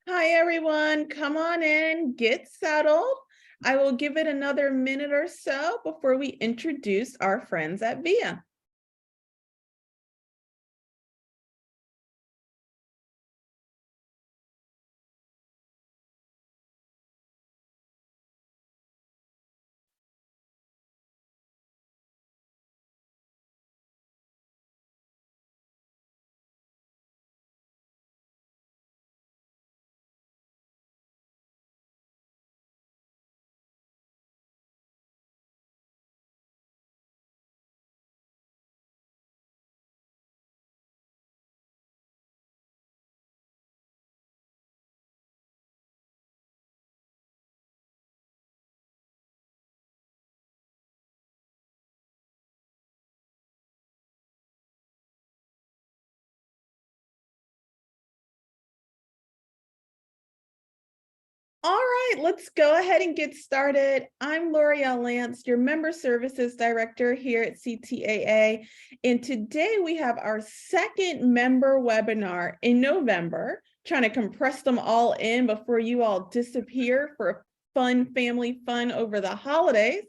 Hi, everyone. Come on in, get settled. I will give it another minute or so before we introduce our friends at Via. All right, let's go ahead and get started. I'm L'Oreal Lance, your Member Services Director here at CTAA. And today we have our second member webinar in November, trying to compress them all in before you all disappear for fun family fun over the holidays.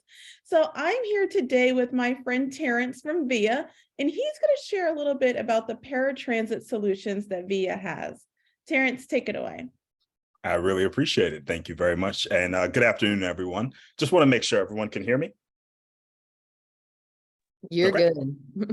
So I'm here today with my friend Terrence from Via, and he's going to share a little bit about the paratransit solutions that Via has. Terrence, take it away. I really appreciate it. Thank you very much. And good afternoon, everyone. Just want to make sure everyone can hear me. You're good.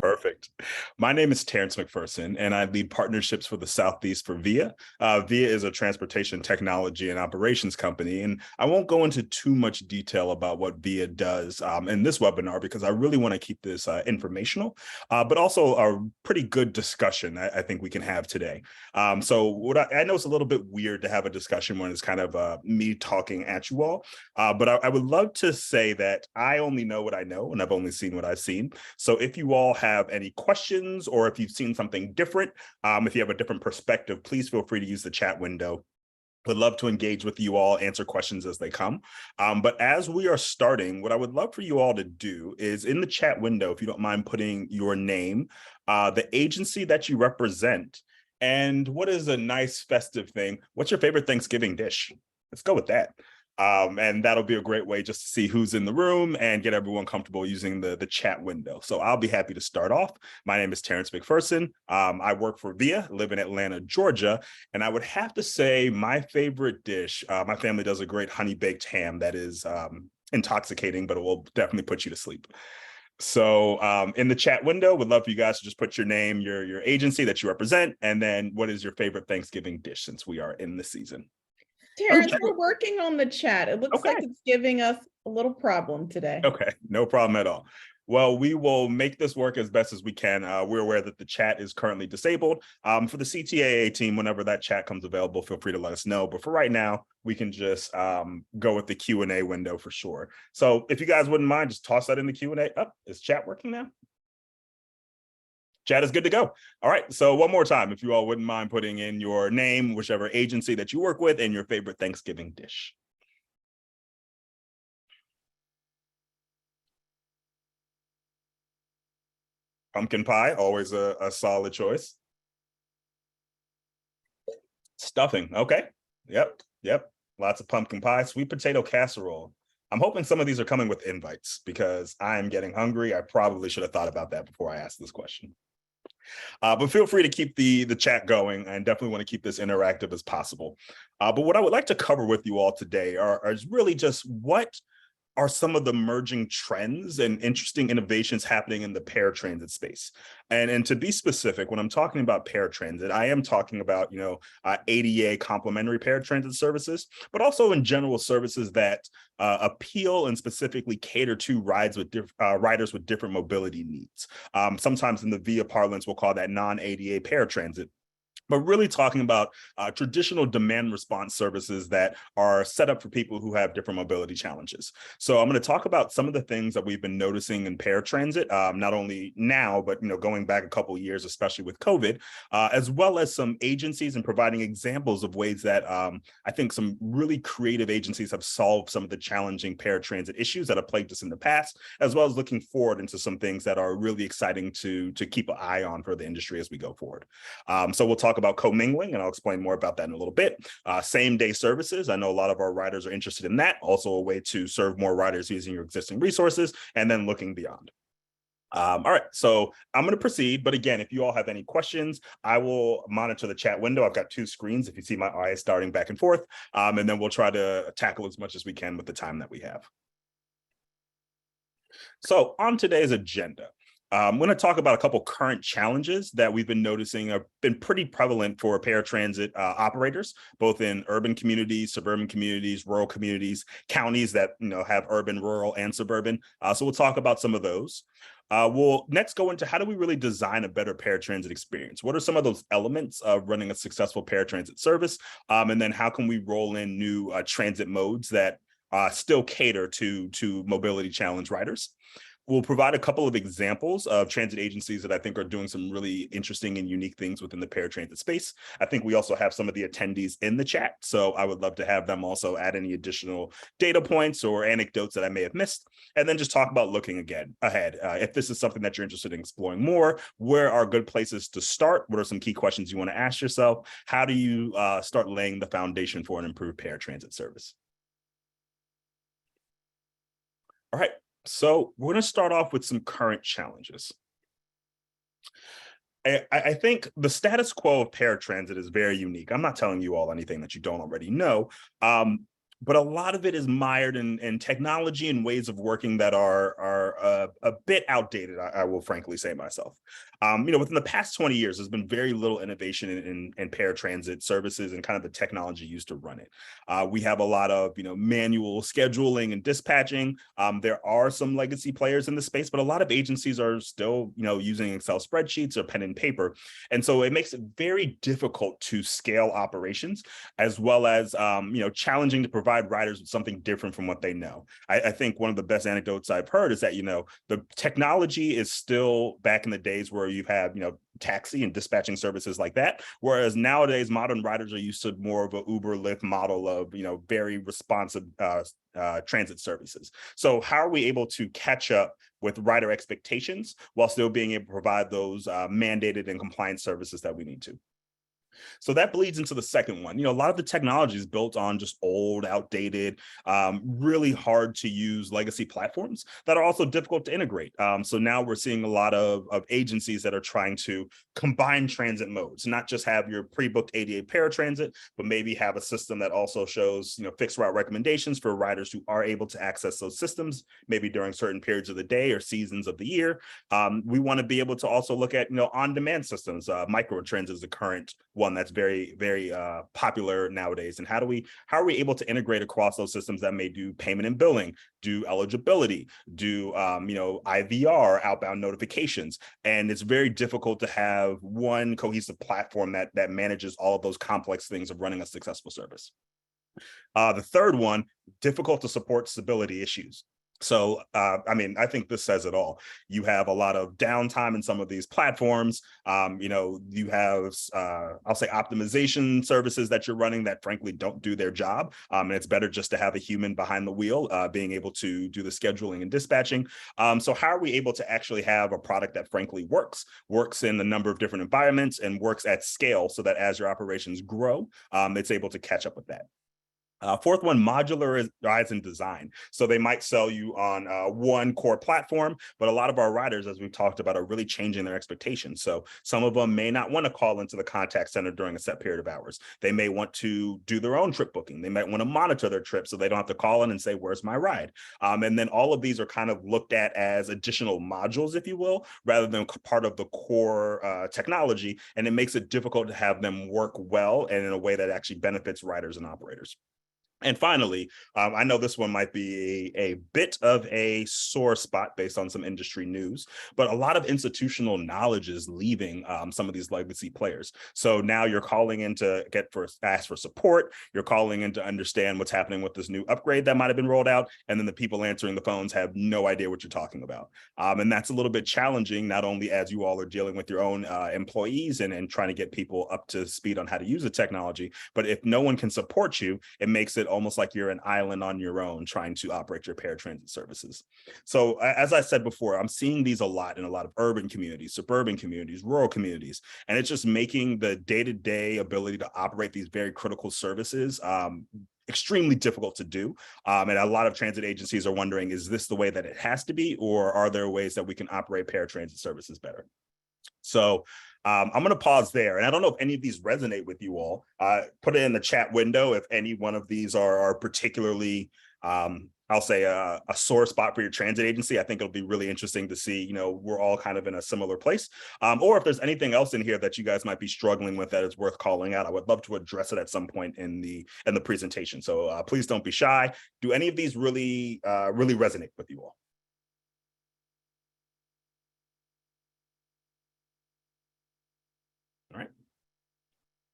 Perfect. My name is Terrence McPherson, and I lead partnerships for the Southeast for Via. Via is a transportation technology and operations company, and I won't go into too much detail about what Via does in this webinar because I really want to keep this informational, but also a pretty good discussion I think we can have today. So what I know it's a little bit weird to have a discussion when it's kind of me talking at you all, but I would love to say that I only know what I know, and I've only seen what I've seen. So if you all have any questions or if you've seen something different, if you have a different perspective, please feel free to use the chat window. Would love to engage with you all, answer questions as they come. But as we are starting, what I would love for you all to do is in the chat window, if you don't mind putting your name, the agency that you represent, and what is a nice festive thing? What's your favorite Thanksgiving dish? Let's go with that. And that'll be a great way just to see who's in the room and get everyone comfortable using the chat window. So I'll be happy to start off. My name is Terrence McPherson. I work for Via, live in Atlanta, Georgia. And I would have to say my favorite dish, my family does a great honey baked ham that is intoxicating, but it will definitely put you to sleep. So in the chat window, would love for you guys to just put your name, your agency that you represent, and then what is your favorite Thanksgiving dish since we are in the season. Terrence, we're working on the chat. It looks like it's giving us a little problem today. Okay, no problem at all. Well, we will make this work as best as we can. We're aware that the chat is currently disabled. For the CTAA team, whenever that chat comes available, feel free to let us know. But for right now, we can just go with the Q&A window for sure. So if you guys wouldn't mind, just toss that in the Q&A. Is chat working now? Chat is good to go. All right. So one more time, if you all wouldn't mind putting in your name, whichever agency that you work with, and your favorite Thanksgiving dish. Pumpkin pie, always a solid choice. Stuffing. Okay. Yep. Lots of pumpkin pie. Sweet potato casserole. I'm hoping some of these are coming with invites because I'm getting hungry. I probably should have thought about that before I asked this question. But feel free to keep the chat going and definitely want to keep this interactive as possible. But what I would like to cover with you all today is really just what are some of the emerging trends and interesting innovations happening in the paratransit space. And to be specific, when I'm talking about paratransit, I am talking about, ADA complementary paratransit services, but also in general services that appeal and specifically cater to riders with different mobility needs. Sometimes in the Via parlance, we'll call that non-ADA paratransit. But really talking about traditional demand response services that are set up for people who have different mobility challenges. So I'm going to talk about some of the things that we've been noticing in paratransit, not only now, but going back a couple of years, especially with COVID, as well as some agencies and providing examples of ways that I think some really creative agencies have solved some of the challenging paratransit issues that have plagued us in the past, as well as looking forward into some things that are really exciting to keep an eye on for the industry as we go forward. So we'll talk about commingling, and I'll explain more about that in a little bit. Same day services. I know a lot of our riders are interested in that. Also a way to serve more riders using your existing resources, and then looking beyond. All right, so I'm going to proceed. But again, if you all have any questions, I will monitor the chat window. I've got two screens if you see my eyes starting back and forth, and then we'll try to tackle as much as we can with the time that we have. So on today's agenda, I'm going to talk about a couple current challenges that we've been noticing have been pretty prevalent for paratransit operators, both in urban communities, suburban communities, rural communities, counties that have urban, rural, and suburban. So we'll talk about some of those. We'll next go into how do we really design a better paratransit experience? What are some of those elements of running a successful paratransit service? And then how can we roll in new transit modes that still cater to mobility challenge riders? We'll provide a couple of examples of transit agencies that I think are doing some really interesting and unique things within the paratransit space. I think we also have some of the attendees in the chat, so I would love to have them also add any additional data points or anecdotes that I may have missed, and then just talk about looking ahead. If this is something that you're interested in exploring more, where are good places to start? What are some key questions you want to ask yourself? How do you start laying the foundation for an improved paratransit service? All right. So we're going to start off with some current challenges. I think the status quo of paratransit is very unique. I'm not telling you all anything that you don't already know, but a lot of it is mired in technology and ways of working that are a bit outdated, I will frankly say myself. Within the past 20 years, there's been very little innovation in paratransit services and kind of the technology used to run it. We have a lot of manual scheduling and dispatching. There are some legacy players in the space, but a lot of agencies are still using Excel spreadsheets or pen and paper, and so it makes it very difficult to scale operations, as well as challenging to provide riders with something different from what they know. I think one of the best anecdotes I've heard is that the technology is still back in the days where you have taxi and dispatching services like that, whereas nowadays modern riders are used to more of a Uber Lyft model of very responsive transit services. So how are we able to catch up with rider expectations while still being able to provide those mandated and compliant services that we need to? So that bleeds into the second one. A lot of the technology is built on just old, outdated, really hard to use legacy platforms that are also difficult to integrate. So now we're seeing a lot of agencies that are trying to combine transit modes, not just have your pre-booked ADA paratransit, but maybe have a system that also shows fixed route recommendations for riders who are able to access those systems, maybe during certain periods of the day or seasons of the year. We want to be able to also look at on-demand systems. Microtransit is the current one that's very, very popular nowadays. And how are we able to integrate across those systems that may do payment and billing, do eligibility, do IVR, outbound notifications? And it's very difficult to have one cohesive platform that manages all of those complex things of running a successful service. The third one, difficult to support stability issues. So, I think this says it all. You have a lot of downtime in some of these platforms. You have, I'll say, optimization services that you're running that frankly don't do their job. And it's better just to have a human behind the wheel, being able to do the scheduling and dispatching. So how are we able to actually have a product that frankly works in a number of different environments and works at scale so that as your operations grow, it's able to catch up with that? Fourth one, modularized in design. So they might sell you on one core platform, but a lot of our riders, as we've talked about, are really changing their expectations. So some of them may not want to call into the contact center during a set period of hours. They may want to do their own trip booking. They might want to monitor their trip so they don't have to call in and say, where's my ride? And then all of these are kind of looked at as additional modules, if you will, rather than part of the core technology. And it makes it difficult to have them work well and in a way that actually benefits riders and operators. And finally, I know this one might be a bit of a sore spot based on some industry news, but a lot of institutional knowledge is leaving some of these legacy players. So now you're calling in to ask for support. You're calling in to understand what's happening with this new upgrade that might have been rolled out. And then the people answering the phones have no idea what you're talking about. And that's a little bit challenging, not only as you all are dealing with your own employees and trying to get people up to speed on how to use the technology, but if no one can support you, it makes it almost like you're an island on your own trying to operate your paratransit services. So as I said before, I'm seeing these a lot in a lot of urban communities, suburban communities, rural communities, and it's just making the day-to-day ability to operate these very critical services extremely difficult to do. And a lot of transit agencies are wondering, is this the way that it has to be, or are there ways that we can operate paratransit services better? So I'm going to pause there. And I don't know if any of these resonate with you all. Put it in the chat window if any one of these are particularly, I'll say, a sore spot for your transit agency. I think it'll be really interesting to see, we're all kind of in a similar place. Or if there's anything else in here that you guys might be struggling with that is worth calling out, I would love to address it at some point in the presentation. So please don't be shy. Do any of these really resonate with you all? All right.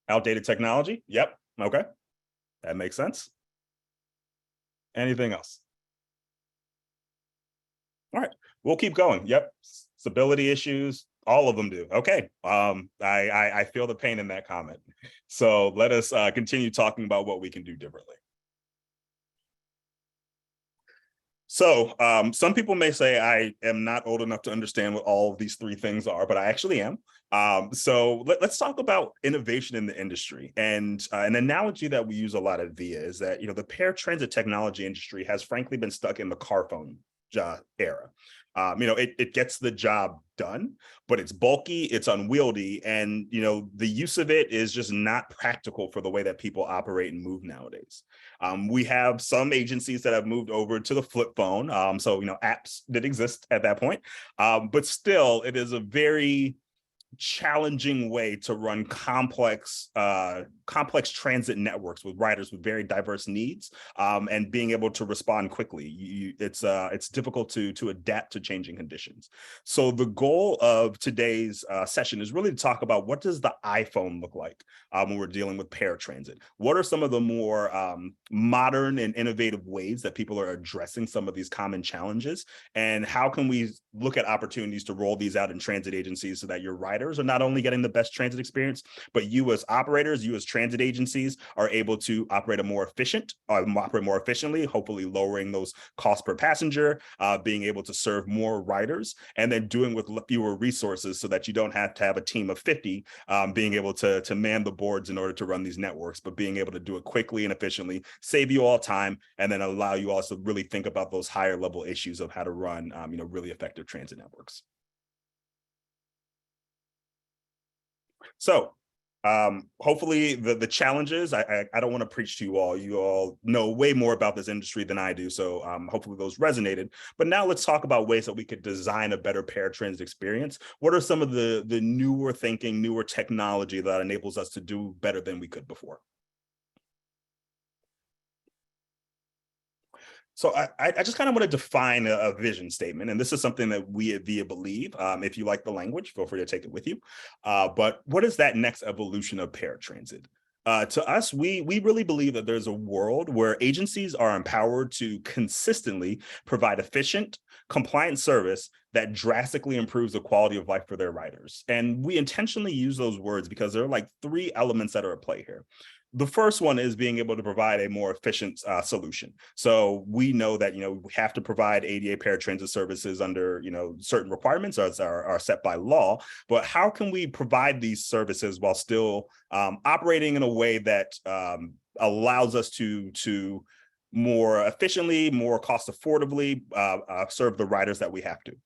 Outdated technology. Yep. Okay. That makes sense. Anything else? All right. We'll keep going. Yep. Stability issues. All of them do. Okay. I feel the pain in that comment. So let us continue talking about what we can do differently. So some people may say I am not old enough to understand what all of these three things are, but I actually am. So let's talk about innovation in the industry. And an analogy that we use a lot at VIA is that, the paratransit technology industry has frankly been stuck in the car phone era. It gets the job done, but it's bulky, it's unwieldy, and the use of it is just not practical for the way that people operate and move nowadays. We have some agencies that have moved over to the flip phone, so apps did exist at that point, but still, it is a very challenging way to run complex transit networks with riders with very diverse needs, and being able to respond quickly. It's difficult to adapt to changing conditions. So the goal of today's session is really to talk about what does the iPhone look like when we're dealing with paratransit. What are some of the more modern and innovative ways that people are addressing some of these common challenges, and how can we look at opportunities to roll these out in transit agencies so that your riders are not only getting the best transit experience, but you as operators, you as transit agencies are able to operate more efficiently, hopefully lowering those costs per passenger, being able to serve more riders, and then doing with fewer resources so that you don't have to have a team of 50 being able to man the boards in order to run these networks, but being able to do it quickly and efficiently, save you all time, and then allow you also to really think about those higher level issues of how to run really effective transit networks. So hopefully the challenges, I don't want to preach to you all. You all know way more about this industry than I do. So hopefully those resonated. But now let's talk about ways that we could design a better paratransit experience. What are some of the newer thinking, newer technology that enables us to do better than we could before? So I just kind of want to define a vision statement, and this is something that we at VIA believe. If you like the language, feel free to take it with you. But what is that next evolution of paratransit? To us, we really believe that there's a world where agencies are empowered to consistently provide efficient, compliant service that drastically improves the quality of life for their riders. And we intentionally use those words because there are like three elements that are at play here. The first one is being able to provide a more efficient solution. So we know that, we have to provide ADA paratransit services under, certain requirements as are set by law, but how can we provide these services while still operating in a way that allows us to more efficiently, more cost affordably serve the riders that we have to?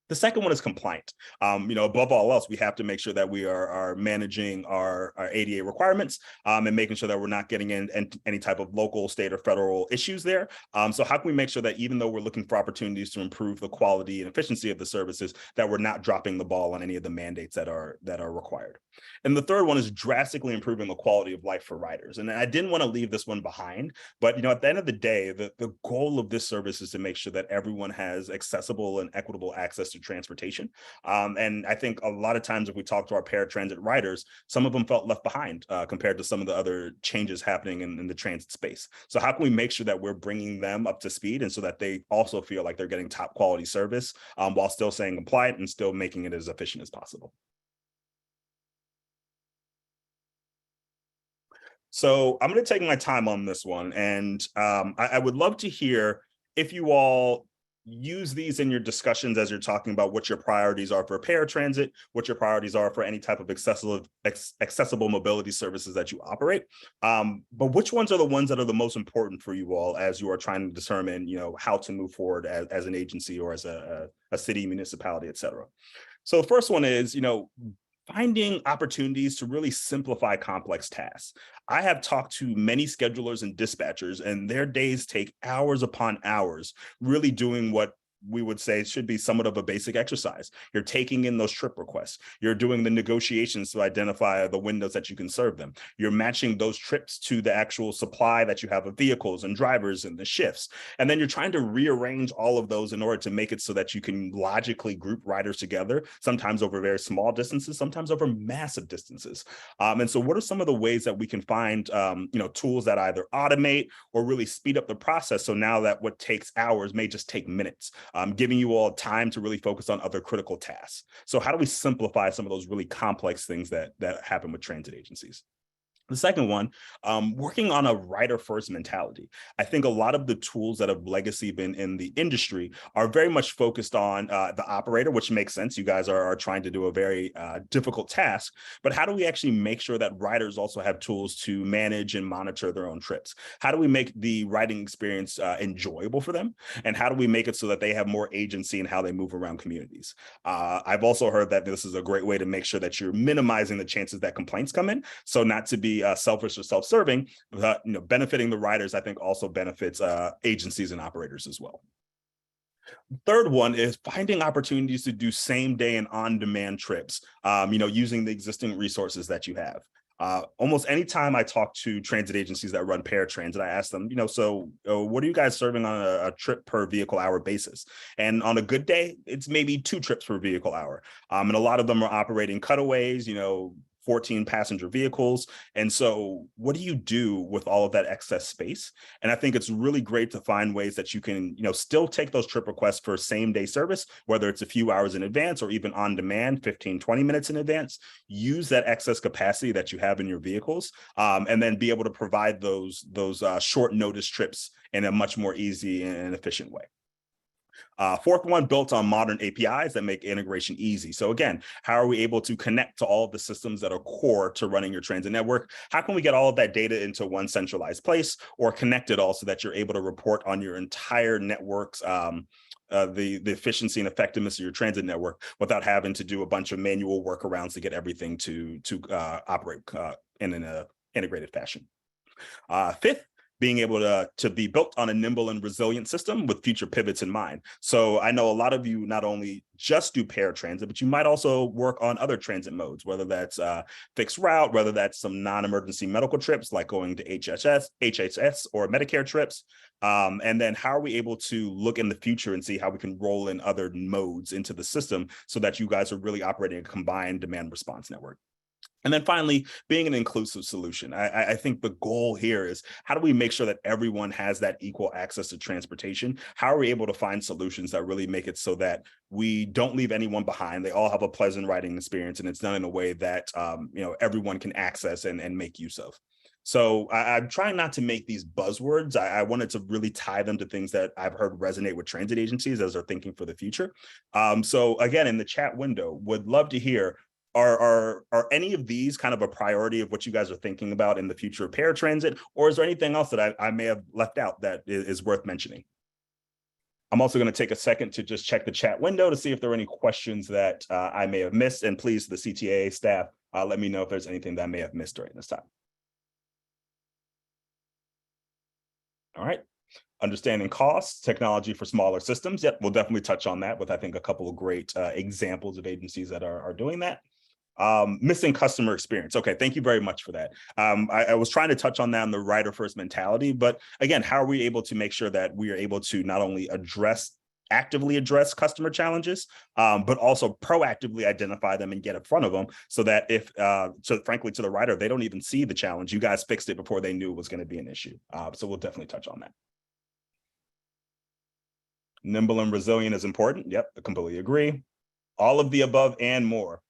The second one is compliant. Above all else, we have to make sure that we are managing our ADA requirements and making sure that we're not getting in any type of local, state, or federal issues there. So how can we make sure that even though we're looking for opportunities to improve the quality and efficiency of the services, that we're not dropping the ball on any of the mandates that are required? And the third one is drastically improving the quality of life for riders. And I didn't want to leave this one behind, but at the end of the day, the goal of this service is to make sure that everyone has accessible and equitable access to transportation. And I think a lot of times if we talk to our paratransit riders, some of them felt left behind compared to some of the other changes happening in the transit space. So how can we make sure that we're bringing them up to speed and so that they also feel like they're getting top quality service while still staying compliant and still making it as efficient as possible? So I'm going to take my time on this one, and I would love to hear if you all use these in your discussions as you're talking about what your priorities are for paratransit, what your priorities are for any type of accessible mobility services that you operate. But which ones are the ones that are the most important for you all as you are trying to determine, how to move forward as an agency or as a city, municipality, et cetera. So the first one is, finding opportunities to really simplify complex tasks. I have talked to many schedulers and dispatchers, and their days take hours upon hours really doing what we would say should be somewhat of a basic exercise. You're taking in those trip requests. You're doing the negotiations to identify the windows that you can serve them. You're matching those trips to the actual supply that you have of vehicles and drivers and the shifts. And then you're trying to rearrange all of those in order to make it so that you can logically group riders together, sometimes over very small distances, sometimes over massive distances. And so what are some of the ways that we can find, tools that either automate or really speed up the process? So now that what takes hours may just take minutes. Giving you all time to really focus on other critical tasks. So how do we simplify some of those really complex things that happen with transit agencies? The second one, working on a rider-first mentality. I think a lot of the tools that have legacy been in the industry are very much focused on the operator, which makes sense. You guys are trying to do a very difficult task, but how do we actually make sure that riders also have tools to manage and monitor their own trips? How do we make the riding experience enjoyable for them? And how do we make it so that they have more agency in how they move around communities? I've also heard that this is a great way to make sure that you're minimizing the chances that complaints come in. So not to be selfish or self-serving, benefiting the riders, I think also benefits agencies and operators as well. Third one is finding opportunities to do same day and on-demand trips, using the existing resources that you have. Almost any time I talk to transit agencies that run paratransit, I ask them, what are you guys serving on a trip per vehicle hour basis? And on a good day, it's maybe 2 trips per vehicle hour. And a lot of them are operating cutaways, 14 passenger vehicles. And so what do you do with all of that excess space? And I think it's really great to find ways that you can, still take those trip requests for same day service, whether it's a few hours in advance or even on demand, 15, 20 minutes in advance, use that excess capacity that you have in your vehicles, and then be able to provide those short notice trips in a much more easy and efficient way. Fourth one, built on modern APIs that make integration easy. So again, how are we able to connect to all of the systems that are core to running your transit network? How can we get all of that data into one centralized place or connect it all so that you're able to report on your entire network's the efficiency and effectiveness of your transit network without having to do a bunch of manual workarounds to get everything to operate in an integrated fashion. Fifth, being able to be built on a nimble and resilient system with future pivots in mind. So I know a lot of you not only just do paratransit, but you might also work on other transit modes, whether that's fixed route, whether that's some non-emergency medical trips like going to HHS or Medicare trips. And then how are we able to look in the future and see how we can roll in other modes into the system so that you guys are really operating a combined demand response network? And then finally, being an inclusive solution. I think the goal here is how do we make sure that everyone has that equal access to transportation? How are we able to find solutions that really make it so that we don't leave anyone behind? They all have a pleasant riding experience, and it's done in a way that everyone can access and make use of. So I'm trying not to make these buzzwords. I wanted to really tie them to things that I've heard resonate with transit agencies as they're thinking for the future. So again, in the chat window, would love to hear, are any of these kind of a priority of what you guys are thinking about in the future of paratransit, or is there anything else that I may have left out that is worth mentioning? I'm also going to take a second to just check the chat window to see if there are any questions that I may have missed, and please, the CTAA staff, let me know if there's anything that I may have missed during this time. All right. Understanding costs, technology for smaller systems. Yep, we'll definitely touch on that with, I think, a couple of great examples of agencies that are doing that. Missing customer experience. Okay, thank you very much for that. I was trying to touch on that in the rider first mentality, but again, how are we able to make sure that we are able to not only actively address customer challenges, but also proactively identify them and get in front of them so that frankly, to the rider, they don't even see the challenge. You guys fixed it before they knew it was going to be an issue. So we'll definitely touch on that. Nimble and resilient is important. Yep, I completely agree. All of the above and more.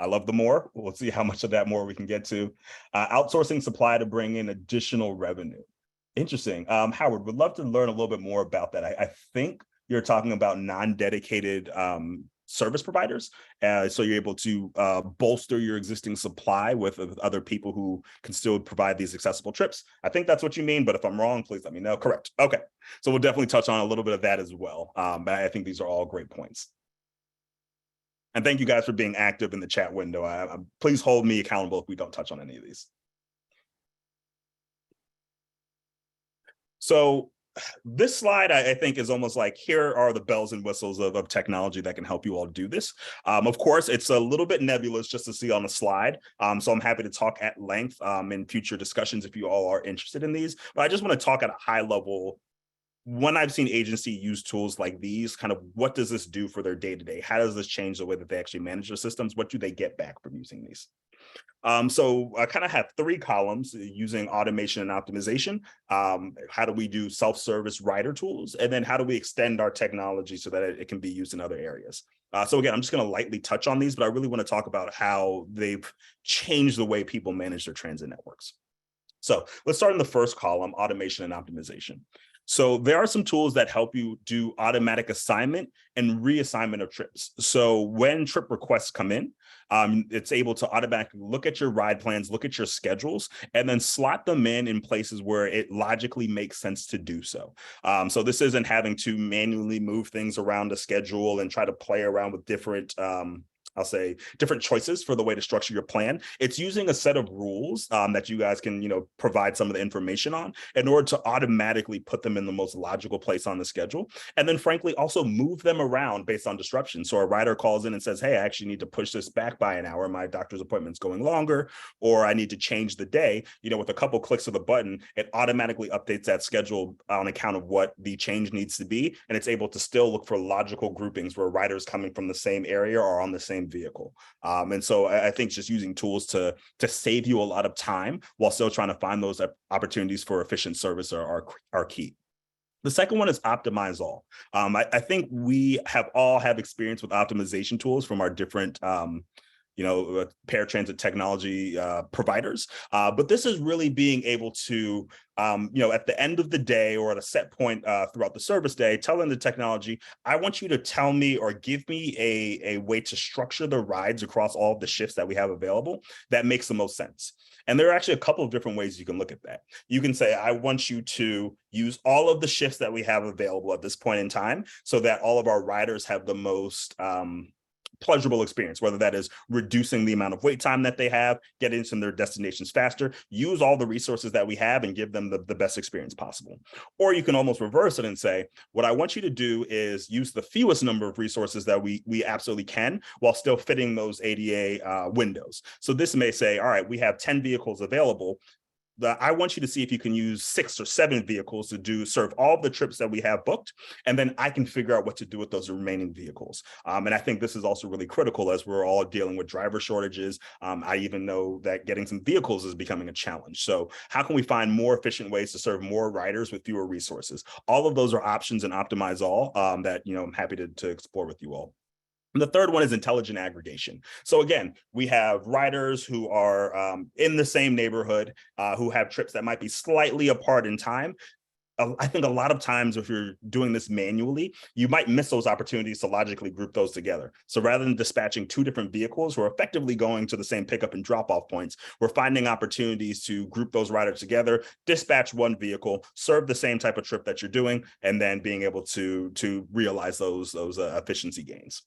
I love the more. We'll see how much of that more we can get to. Outsourcing supply to bring in additional revenue. Interesting. Howard, would love to learn a little bit more about that. I think you're talking about non-dedicated service providers. So you're able to bolster your existing supply with other people who can still provide these accessible trips. I think that's what you mean, but if I'm wrong, please let me know. Correct. Okay. So we'll definitely touch on a little bit of that as well. I think these are all great points. And thank you guys for being active in the chat window. Please hold me accountable if we don't touch on any of these. So this slide, I think, is almost like, here are the bells and whistles of technology that can help you all do this. Of course, it's a little bit nebulous just to see on the slide. So I'm happy to talk at length in future discussions if you all are interested in these. But I just want to talk at a high level. When I've seen agency use tools like these, kind of what does this do for their day-to-day? How does this change the way that they actually manage their systems? What do they get back from using these? So I kind of have three columns using automation and optimization. How do we do self-service rider tools? And then how do we extend our technology so that it can be used in other areas? So again, I'm just going to lightly touch on these, but I really want to talk about how they've changed the way people manage their transit networks. So let's start in the first column, automation and optimization. So there are some tools that help you do automatic assignment and reassignment of trips. So when trip requests come in, it's able to automatically look at your ride plans, look at your schedules, and then slot them in places where it logically makes sense to do so. So this isn't having to manually move things around the schedule and try to play around with different I'll say different choices for the way to structure your plan. It's using a set of rules that you guys can, provide some of the information on in order to automatically put them in the most logical place on the schedule. And then frankly, also move them around based on disruption. So a rider calls in and says, hey, I actually need to push this back by an hour. My doctor's appointment's going longer, or I need to change the day. With a couple clicks of the button, it automatically updates that schedule on account of what the change needs to be. And it's able to still look for logical groupings where riders coming from the same area are on the same vehicle. And so I think just using tools to save you a lot of time while still trying to find those opportunities for efficient service are key. The second one is optimize all. I think we all have experience with optimization tools from our different paratransit technology providers. But this is really being able to, at the end of the day or at a set point throughout the service day, telling the technology, I want you to tell me or give me a way to structure the rides across all of the shifts that we have available that makes the most sense. And there are actually a couple of different ways you can look at that. You can say, I want you to use all of the shifts that we have available at this point in time so that all of our riders have the most pleasurable experience, whether that is reducing the amount of wait time that they have, getting to their destinations faster, use all the resources that we have and give them the best experience possible. Or you can almost reverse it and say, what I want you to do is use the fewest number of resources that we absolutely can while still fitting those ADA windows. So this may say, all right, we have 10 vehicles available. I want you to see if you can use 6 or 7 vehicles to serve all of the trips that we have booked, and then I can figure out what to do with those remaining vehicles. And I think this is also really critical as we're all dealing with driver shortages. I even know that getting some vehicles is becoming a challenge. So how can we find more efficient ways to serve more riders with fewer resources? All of those are options in Optimize All that I'm happy to explore with you all. And the third one is intelligent aggregation. So again, we have riders who are in the same neighborhood who have trips that might be slightly apart in time. I think a lot of times if you're doing this manually, you might miss those opportunities to logically group those together. So rather than dispatching 2 different vehicles who are effectively going to the same pickup and drop-off points, we're finding opportunities to group those riders together, dispatch one vehicle, serve the same type of trip that you're doing, and then being able to realize those efficiency gains.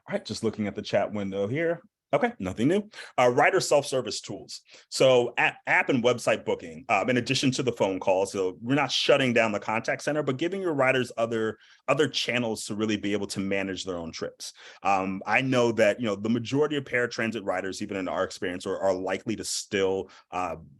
All right, just looking at the chat window here. Okay, nothing new. Rider self-service tools. So app and website booking, in addition to the phone call. So we're not shutting down the contact center, but giving your riders other channels to really be able to manage their own trips. I know that, the majority of paratransit riders, even in our experience, are likely to still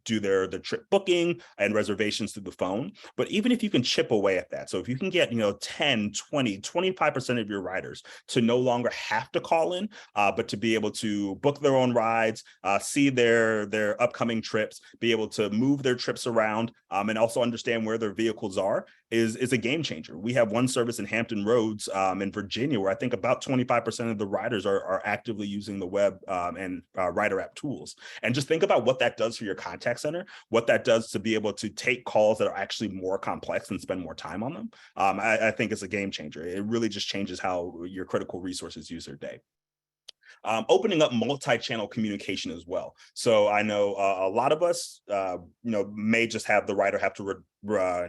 do their trip booking and reservations through the phone. But even if you can chip away at that, so if you can get, 10, 20, 25% of your riders to no longer have to call in, but to be able to to book their own rides, see their upcoming trips, be able to move their trips around, and also understand where their vehicles are is a game changer. We have one service in Hampton Roads in Virginia where I think about 25% of the riders are actively using the web and rider app tools. And just think about what that does for your contact center, what that does to be able to take calls that are actually more complex and spend more time on them. I think it's a game changer. It really just changes how your critical resources use their day. Opening up multi-channel communication as well. So I know a lot of us, may just have the rider have to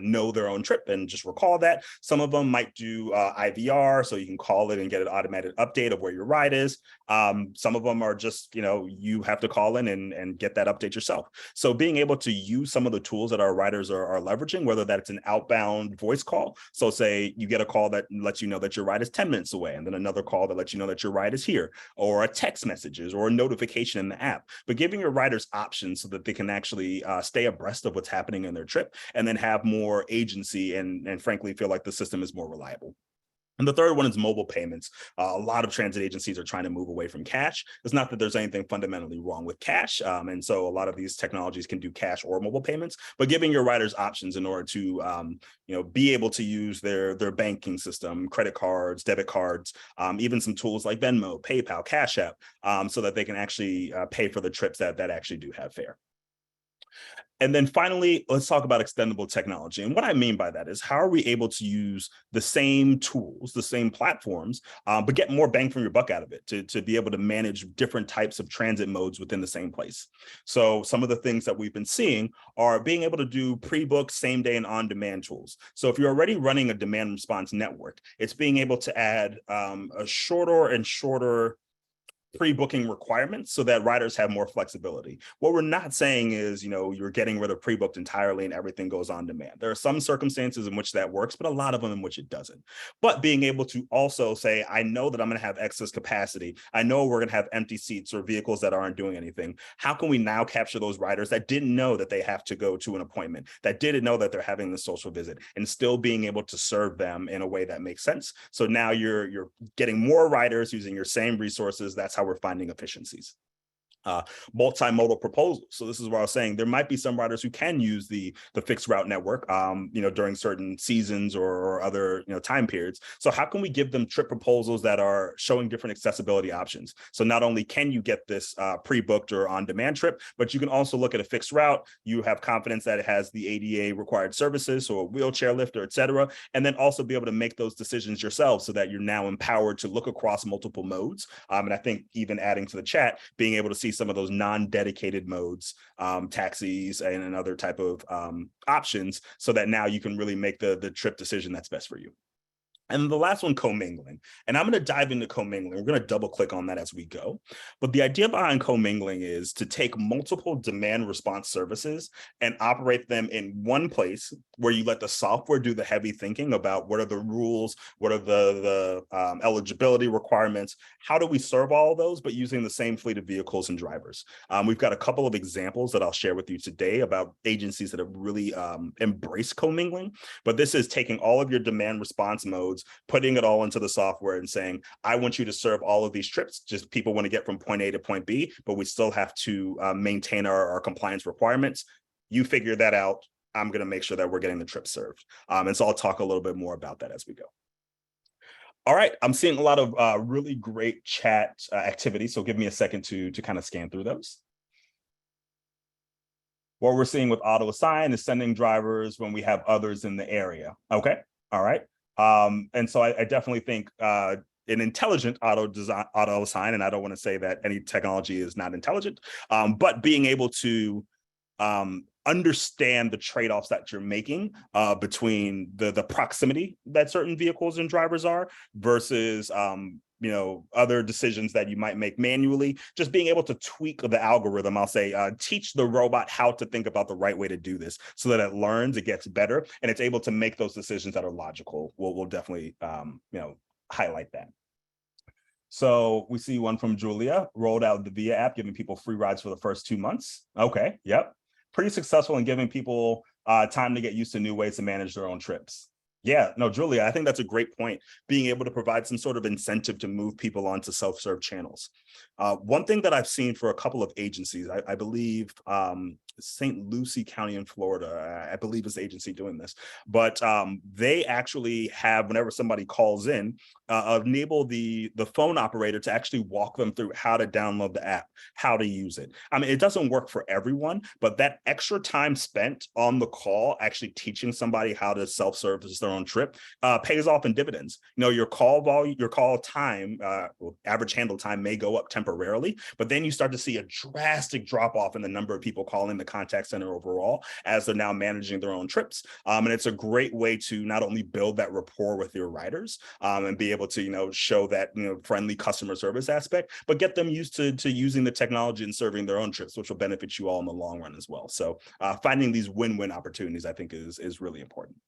know their own trip and just recall that. Some of them might do IVR, so you can call it and get an automated update of where your ride is. Some of them are just, you have to call in and get that update yourself. So being able to use some of the tools that our riders are leveraging, whether that's an outbound voice call. So say you get a call that lets you know that your ride is 10 minutes away, and then another call that lets you know that your ride is here, or a text messages or a notification in the app, but giving your riders options so that they can actually stay abreast of what's happening in their trip and then have more agency and frankly feel like the system is more reliable. And the third one is mobile payments. A lot of transit agencies are trying to move away from cash. It's not that there's anything fundamentally wrong with cash. And so a lot of these technologies can do cash or mobile payments, but giving your riders options in order to be able to use their banking system, credit cards, debit cards, even some tools like Venmo, PayPal, Cash App, so that they can actually pay for the trips that actually do have fare. And then finally, let's talk about extendable technology. And what I mean by that is, how are we able to use the same tools, the same platforms, but get more bang from your buck out of it to be able to manage different types of transit modes within the same place? So some of the things that we've been seeing are being able to do pre-book, same day and on-demand tools. So if you're already running a demand response network, it's being able to add a shorter and shorter pre-booking requirements so that riders have more flexibility. What we're not saying is, you're getting rid of pre-booked entirely and everything goes on demand. There are some circumstances in which that works, but a lot of them in which it doesn't. But being able to also say, I know that I'm going to have excess capacity. I know we're going to have empty seats or vehicles that aren't doing anything. How can we now capture those riders that didn't know that they have to go to an appointment, that didn't know that they're having the social visit, and still being able to serve them in a way that makes sense? So now you're getting more riders using your same resources. That's how we're finding efficiencies. Multimodal proposals. So this is where I was saying there might be some riders who can use the fixed route network, during certain seasons or other, time periods. So how can we give them trip proposals that are showing different accessibility options? So not only can you get this pre-booked or on-demand trip, but you can also look at a fixed route. You have confidence that it has the ADA required services, so a wheelchair lifter, et cetera, and then also be able to make those decisions yourself so that you're now empowered to look across multiple modes. And I think even adding to the chat, being able to see some of those non-dedicated modes, taxis and other type of options, so that now you can really make the trip decision that's best for you. And the last one, commingling. And I'm going to dive into commingling. We're going to double click on that as we go. But the idea behind commingling is to take multiple demand response services and operate them in one place where you let the software do the heavy thinking about what are the rules, what are the eligibility requirements, how do we serve all of those, but using the same fleet of vehicles and drivers. We've got a couple of examples that I'll share with you today about agencies that have really embraced commingling. But this is taking all of your demand response modes, putting it all into the software and saying, I want you to serve all of these trips. Just people want to get from point A to point B, but we still have to maintain our compliance requirements. You figure that out. I'm going to make sure that we're getting the trip served. And so I'll talk a little bit more about that as we go. All right, I'm seeing a lot of really great chat activity. So give me a second to kind of scan through those. What we're seeing with auto assign is sending drivers when we have others in the area. Okay, all right. And so I definitely think an intelligent auto assign, and I don't want to say that any technology is not intelligent, but being able to understand the trade-offs that you're making between the proximity that certain vehicles and drivers are versus other decisions that you might make manually. Just being able to tweak the algorithm, I'll say, teach the robot how to think about the right way to do this so that it learns, it gets better, and it's able to make those decisions that are logical. We'll definitely, highlight that. So we see one from Julia, rolled out the Via app, giving people free rides for the first 2 months. Okay, yep. Pretty successful in giving people time to get used to new ways to manage their own trips. Yeah, no, Julia, I think that's a great point. Being able to provide some sort of incentive to move people onto self-serve channels. One thing that I've seen for a couple of agencies, I believe St. Lucie County in Florida, I believe is the agency doing this, but they actually have, whenever somebody calls in, enable the phone operator to actually walk them through how to download the app, how to use it. I mean, it doesn't work for everyone, but that extra time spent on the call, actually teaching somebody how to self-service their own trip, pays off in dividends. You know, your call volume, your call time, average handle time may go up temporarily, but then you start to see a drastic drop off in the number of people calling the contact center overall as they're now managing their own trips. And it's a great way to not only build that rapport with your riders and be able to, you know, show that, you know, friendly customer service aspect, but get them used to using the technology and serving their own trips, which will benefit you all in the long run as well. So finding these win-win opportunities, I think, is really important.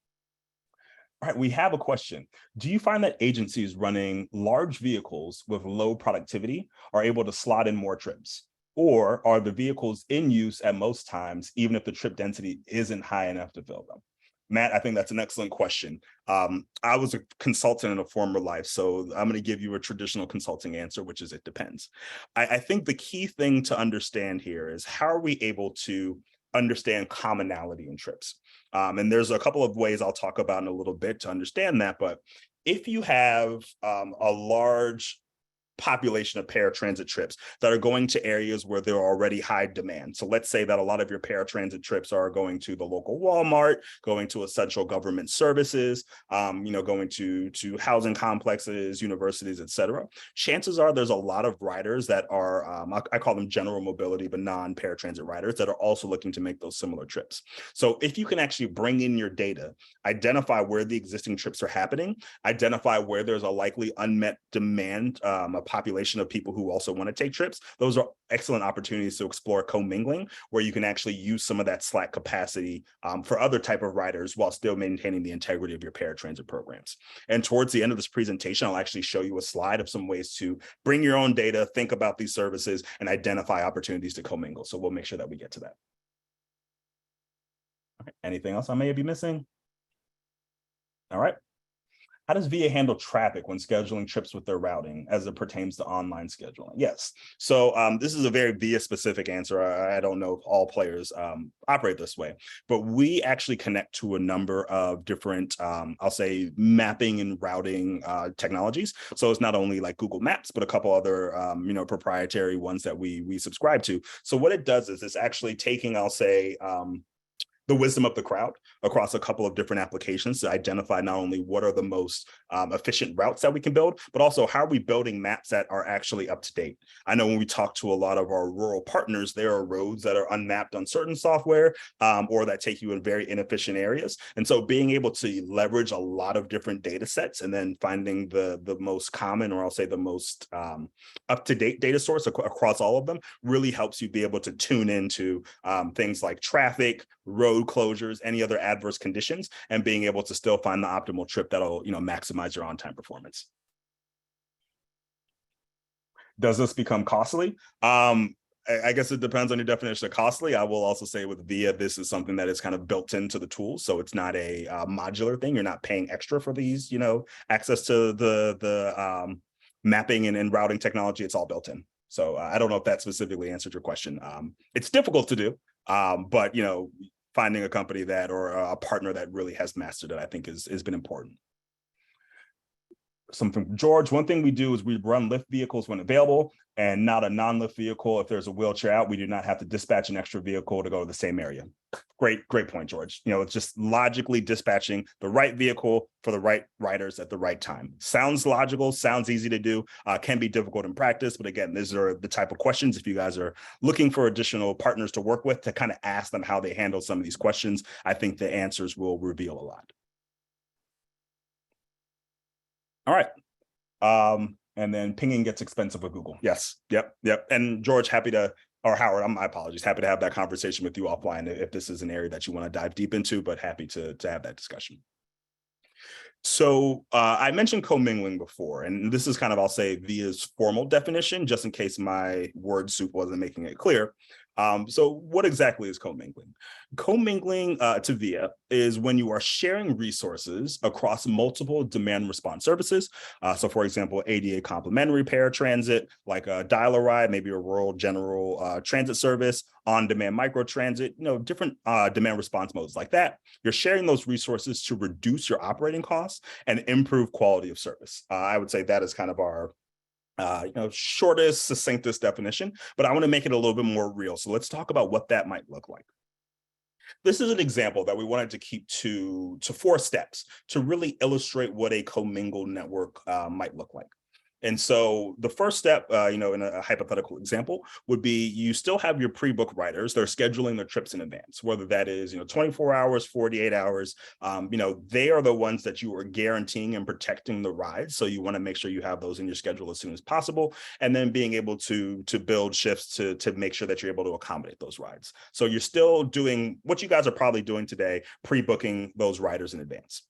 All right, we have a question. Do you find that agencies running large vehicles with low productivity are able to slot in more trips? Or are the vehicles in use at most times, even if the trip density isn't high enough to fill them? Matt, I think that's an excellent question. I was a consultant in a former life, so I'm going to give you a traditional consulting answer, which is it depends. I think the key thing to understand here is how are we able to understand commonality in trips? And there's a couple of ways I'll talk about in a little bit to understand that. But if you have a large population of paratransit trips that are going to areas where there are already high demand. So let's say that a lot of your paratransit trips are going to the local Walmart, going to essential government services, you know, going to housing complexes, universities, et cetera. Chances are there's a lot of riders that are, I call them general mobility, but non-paratransit riders that are also looking to make those similar trips. So if you can actually bring in your data, identify where the existing trips are happening, identify where there's a likely unmet demand, a population of people who also want to take trips, those are excellent opportunities to explore commingling, where you can actually use some of that slack capacity for other type of riders while still maintaining the integrity of your paratransit programs. And towards the end of this presentation, I'll actually show you a slide of some ways to bring your own data, think about these services, and identify opportunities to commingle. So we'll make sure that we get to that. Okay. Anything else I may be missing? All right. How does Via handle traffic when scheduling trips with their routing as it pertains to online scheduling? Yes. So this is a very Via specific answer. I don't know if all players operate this way, but we actually connect to a number of different, I'll say, mapping and routing technologies. So it's not only like Google Maps, but a couple other, you know, proprietary ones that we subscribe to. So what it does is it's actually taking, I'll say, the wisdom of the crowd across a couple of different applications to identify not only what are the most efficient routes that we can build, but also how are we building maps that are actually up to date. I know when we talk to a lot of our rural partners, there are roads that are unmapped on certain software or that take you in very inefficient areas. And so being able to leverage a lot of different data sets and then finding the most common, or I'll say the most up-to-date data source across all of them really helps you be able to tune into things like traffic, road closures, any other adverse conditions, and being able to still find the optimal trip that'll, you know, maximize your on-time performance. Does this become costly? I guess it depends on your definition of costly. I will also say with Via, this is something that is kind of built into the tool. So it's not a modular thing. You're not paying extra for these, you know, access to the mapping and routing technology. It's all built in. So I don't know if that specifically answered your question. It's difficult to do, but, you know, finding a company that or a partner that really has mastered it, I think has been important. Something from George, one thing we do is we run lift vehicles when available and not a non-lift vehicle. If there's a wheelchair out, we do not have to dispatch an extra vehicle to go to the same area. Great point, George. You know, it's just logically dispatching the right vehicle for the right riders at the right time. Sounds logical, sounds easy to do, can be difficult in practice. But again, these are the type of questions, if you guys are looking for additional partners to work with, to kind of ask them how they handle some of these questions, I think the answers will reveal a lot. All right. And then pinging gets expensive with Google. Yes. Yep. And George, happy to, or Howard, my apologies, happy to have that conversation with you offline if this is an area that you want to dive deep into, but happy to have that discussion. So I mentioned commingling before, and this is kind of, I'll say, Via's formal definition, just in case my word soup wasn't making it clear. So what exactly is commingling? Commingling to Via is when you are sharing resources across multiple demand response services. So for example, ADA complementary paratransit, like a dial-a-ride, maybe a rural general transit service, on-demand microtransit, different demand response modes like that. You're sharing those resources to reduce your operating costs and improve quality of service. I would say that is kind of our shortest, succinctest definition, but I want to make it a little bit more real. So let's talk about what that might look like. This is an example that we wanted to keep to 4 steps to really illustrate what a commingled network might look like. And so the first step, in a hypothetical example, would be you still have your pre-book riders. They're scheduling their trips in advance, whether that is 24 hours, 48 hours. They are the ones that you are guaranteeing and protecting the rides. So you want to make sure you have those in your schedule as soon as possible, and then being able to build shifts to make sure that you're able to accommodate those rides. So you're still doing what you guys are probably doing today, pre-booking those riders in advance.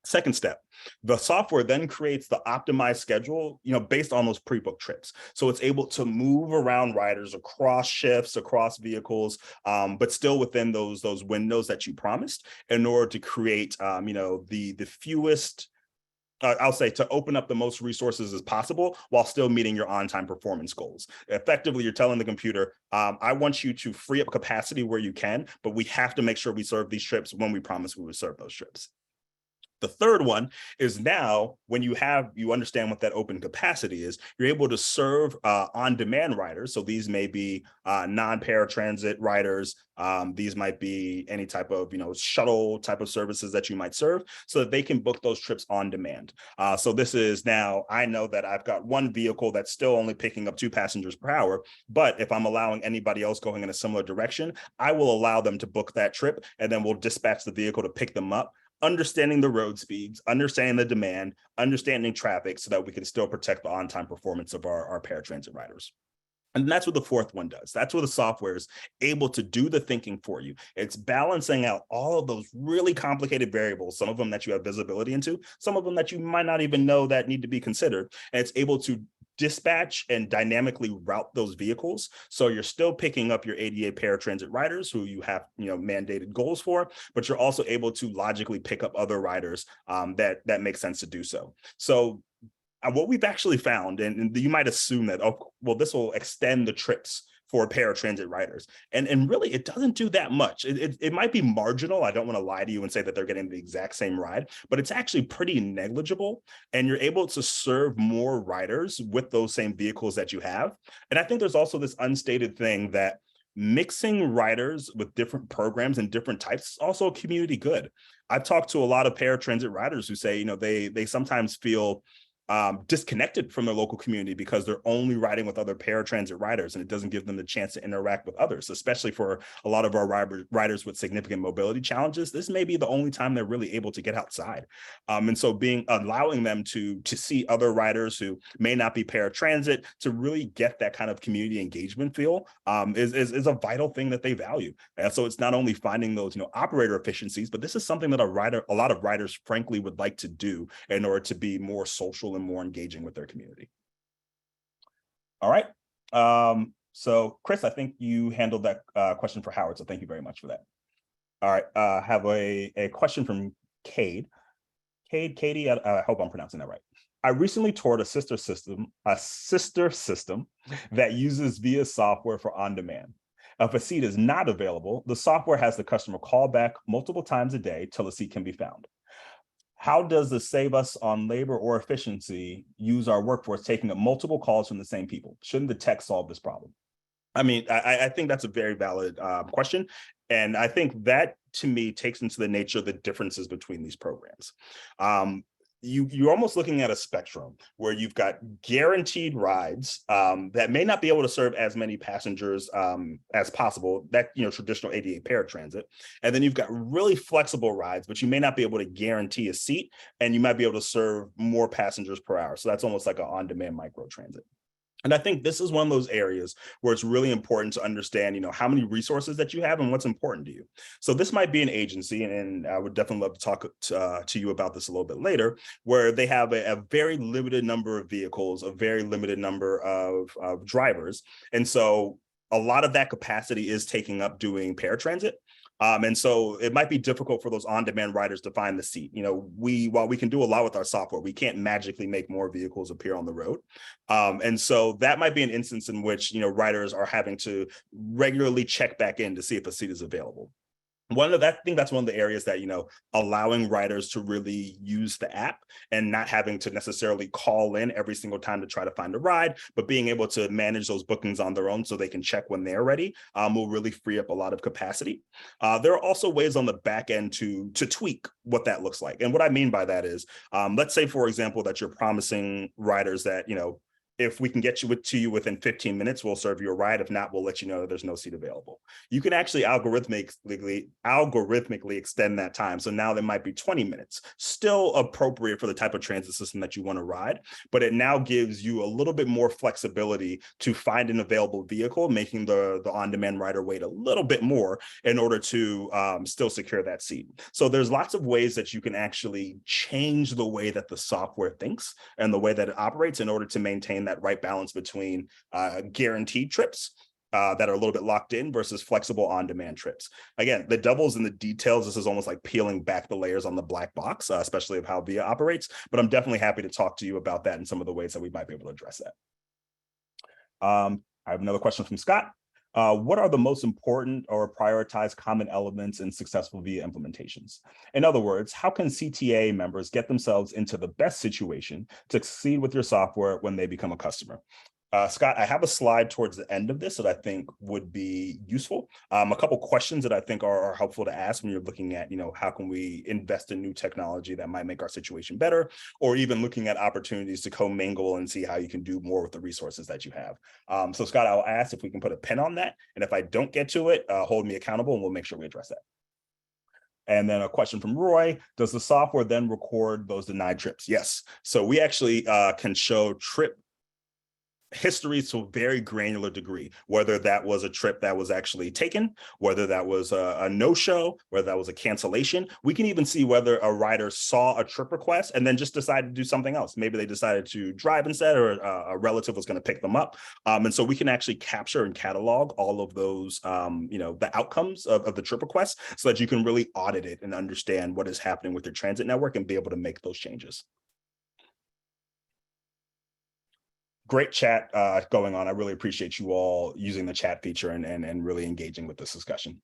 Second step, the software then creates the optimized schedule, based on those pre-booked trips. So it's able to move around riders across shifts, across vehicles, but still within those windows that you promised in order to create, the fewest, I'll say, to open up the most resources as possible while still meeting your on-time performance goals. Effectively, you're telling the computer, I want you to free up capacity where you can, but we have to make sure we serve these trips when we promise we would serve those trips. The third one is now when you understand what that open capacity is, you're able to serve on-demand riders. So these may be non-paratransit riders. These might be any type of shuttle type of services that you might serve so that they can book those trips on demand. So this is now, I know that I've got one vehicle that's still only picking up 2 passengers per hour, but if I'm allowing anybody else going in a similar direction, I will allow them to book that trip, and then we'll dispatch the vehicle to pick them up, understanding the road speeds, understanding the demand, understanding traffic, so that we can still protect the on-time performance of our paratransit riders. And that's what the fourth one does. That's where the software is able to do the thinking for you. It's balancing out all of those really complicated variables, some of them that you have visibility into, some of them that you might not even know that need to be considered. And it's able to dispatch and dynamically route those vehicles. So you're still picking up your ADA paratransit riders who you have, mandated goals for, but you're also able to logically pick up other riders that make sense to do so. So what we've actually found, and you might assume that, this will extend the trips for paratransit riders. And really, it doesn't do that much. It might be marginal. I don't want to lie to you and say that they're getting the exact same ride, but it's actually pretty negligible. And you're able to serve more riders with those same vehicles that you have. And I think there's also this unstated thing that mixing riders with different programs and different types is also a community good. I've talked to a lot of paratransit riders who say, they sometimes feel disconnected from their local community because they're only riding with other paratransit riders, and it doesn't give them the chance to interact with others, especially for a lot of our riders with significant mobility challenges. This may be the only time they're really able to get outside. And so allowing them to see other riders who may not be paratransit to really get that kind of community engagement feel is a vital thing that they value. And so it's not only finding those, operator efficiencies, but this is something that a lot of riders frankly would like to do in order to be more social and more engaging with their community. All right. So Chris, I think you handled that question for Howard. So thank you very much for that. All right. I have a question from Katie, I hope I'm pronouncing that right. I recently toured a sister system that uses Via software for on-demand. If a seat is not available, the software has the customer call back multiple times a day till a seat can be found. How does this save us on labor or efficiency, use our workforce taking up multiple calls from the same people? Shouldn't the tech solve this problem? I mean, I think that's a very valid question. And I think that, to me, takes into the nature of the differences between these programs. You're almost looking at a spectrum where you've got guaranteed rides that may not be able to serve as many passengers as possible, that traditional ADA paratransit, and then you've got really flexible rides, but you may not be able to guarantee a seat, and you might be able to serve more passengers per hour. So that's almost like an on-demand microtransit. And I think this is one of those areas where it's really important to understand, how many resources that you have and what's important to you. So this might be an agency, and I would definitely love to talk to you about this a little bit later, where they have a very limited number of vehicles, a very limited number of drivers. And so a lot of that capacity is taking up doing paratransit. And so it might be difficult for those on-demand riders to find the seat. While we can do a lot with our software, we can't magically make more vehicles appear on the road. And so that might be an instance in which, riders are having to regularly check back in to see if a seat is available. I think that's one of the areas that, allowing riders to really use the app and not having to necessarily call in every single time to try to find a ride, but being able to manage those bookings on their own so they can check when they're ready, will really free up a lot of capacity. There are also ways on the back end to tweak what that looks like. And what I mean by that is, let's say, for example, that you're promising riders that, if we can get to you within 15 minutes, we'll serve you a ride. If not, we'll let you know that there's no seat available. You can actually algorithmically extend that time. So now there might be 20 minutes, still appropriate for the type of transit system that you want to ride, but it now gives you a little bit more flexibility to find an available vehicle, making the on-demand rider wait a little bit more in order to still secure that seat. So there's lots of ways that you can actually change the way that the software thinks and the way that it operates in order to maintain that right balance between guaranteed trips that are a little bit locked in versus flexible on-demand trips. Again, the devil's in the details. This is almost like peeling back the layers on the black box, especially of how Via operates, but I'm definitely happy to talk to you about that and some of the ways that we might be able to address that. I have another question from Scott. What are the most important or prioritized common elements in successful Via implementations? In other words, how can CTAA members get themselves into the best situation to succeed with your software when they become a customer? Scott, I have a slide towards the end of this that I think would be useful. A couple questions that I think are helpful to ask when you're looking at, how can we invest in new technology that might make our situation better, or even looking at opportunities to commingle and see how you can do more with the resources that you have. So Scott, I'll ask if we can put a pin on that. And if I don't get to it, hold me accountable and we'll make sure we address that. And then a question from Roy, does the software then record those denied trips? Yes. So we actually can show trip history to a very granular degree, whether that was a trip that was actually taken, whether that was a no-show, whether that was a cancellation. We can even see whether a rider saw a trip request and then just decided to do something else. Maybe they decided to drive instead, or a relative was going to pick them up. And so we can actually capture and catalog all of those, the outcomes of the trip request so that you can really audit it and understand what is happening with your transit network and be able to make those changes. Great chat going on. I really appreciate you all using the chat feature and really engaging with this discussion.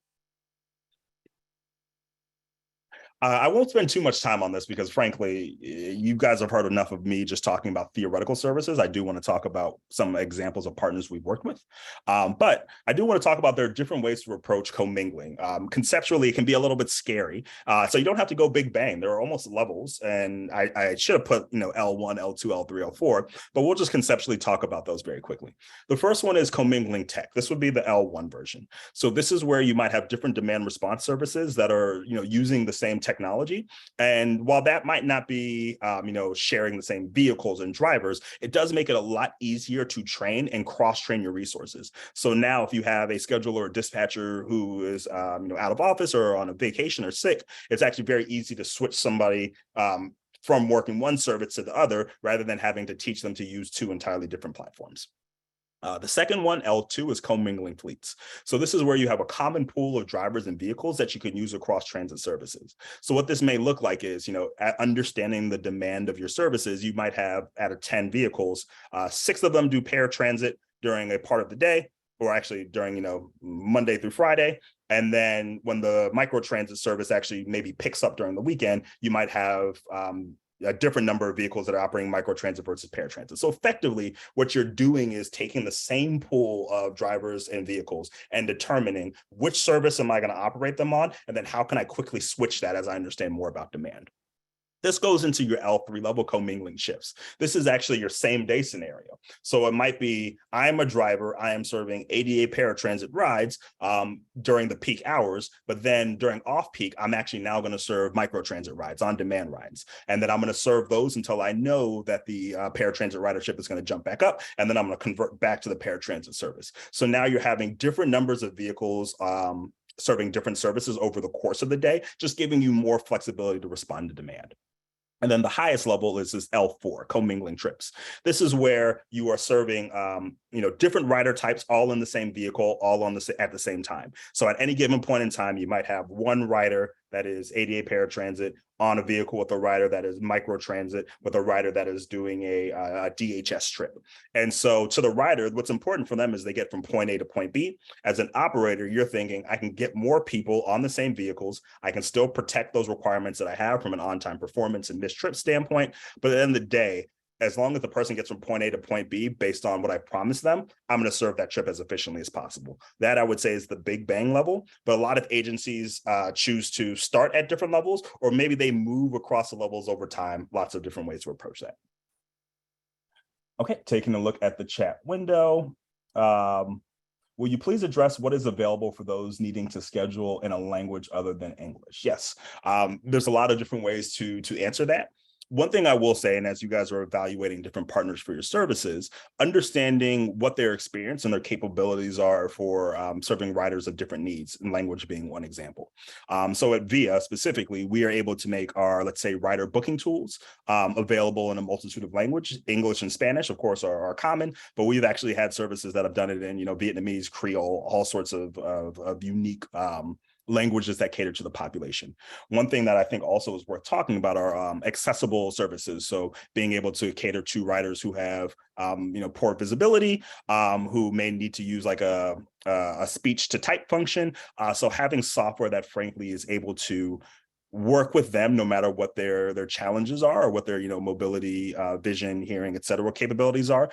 I won't spend too much time on this because, frankly, you guys have heard enough of me just talking about theoretical services. I do want to talk about some examples of partners we've worked with. But I do want to talk about there are different ways to approach commingling. Conceptually, it can be a little bit scary. So you don't have to go big bang. There are almost levels. And I should have put, L1, L2, L3, L4, but we'll just conceptually talk about those very quickly. The first one is commingling tech. This would be the L1 version. So this is where you might have different demand response services that are, using the same technology. And while that might not be, sharing the same vehicles and drivers, it does make it a lot easier to train and cross-train your resources. So now if you have a scheduler or dispatcher who is, out of office or on a vacation or sick, it's actually very easy to switch somebody from working one service to the other rather than having to teach them to use two entirely different platforms. The second one, L2, is commingling fleets. So this is where you have a common pool of drivers and vehicles that you can use across transit services. So what this may look like is, understanding the demand of your services, you might have out of 10 vehicles, 6 of them do paratransit during a part of the day, or actually during, Monday through Friday. And then when the microtransit service actually maybe picks up during the weekend, you might have a different number of vehicles that are operating microtransit versus paratransit. So effectively, what you're doing is taking the same pool of drivers and vehicles and determining which service am I going to operate them on, and then how can I quickly switch that as I understand more about demand. This goes into your L3 level commingling shifts. This is actually your same day scenario. So it might be, I'm a driver, I am serving 88 paratransit rides during the peak hours, but then during off peak, I'm actually now going to serve microtransit rides, on demand rides. And then I'm going to serve those until I know that the paratransit ridership is going to jump back up. And then I'm going to convert back to the paratransit service. So now you're having different numbers of vehicles serving different services over the course of the day, just giving you more flexibility to respond to demand. And then the highest level is this L4, commingling trips. This is where you are serving, different rider types all in the same vehicle, all at the same time. So at any given point in time, you might have one rider that is ADA paratransit on a vehicle with a rider that is microtransit with a rider that is doing a DHS trip. And so to the rider, what's important for them is they get from point A to point B. As an operator, you're thinking, I can get more people on the same vehicles. I can still protect those requirements that I have from an on-time performance and missed trip standpoint. But at the end of the day, as long as the person gets from point A to point B based on what I promised them, I'm going to serve that trip as efficiently as possible. That I would say is the big bang level, but a lot of agencies choose to start at different levels, or maybe they move across the levels over time. Lots of different ways to approach that. Okay, taking a look at the chat window. Will you please address what is available for those needing to schedule in a language other than English? Yes, there's a lot of different ways to answer that. One thing I will say, and as you guys are evaluating different partners for your services, understanding what their experience and their capabilities are for serving riders of different needs, and language being one example. So at Via specifically, we are able to make our, let's say, rider booking tools available in a multitude of languages. English and Spanish, of course, are common, but we've actually had services that have done it in, Vietnamese, Creole, all sorts of unique languages that cater to the population. One thing that I think also is worth talking about are accessible services. So being able to cater to riders who have, poor visibility, who may need to use like a speech to type function. So having software that frankly is able to work with them no matter what their challenges are or what their mobility, vision, hearing, et cetera, capabilities are.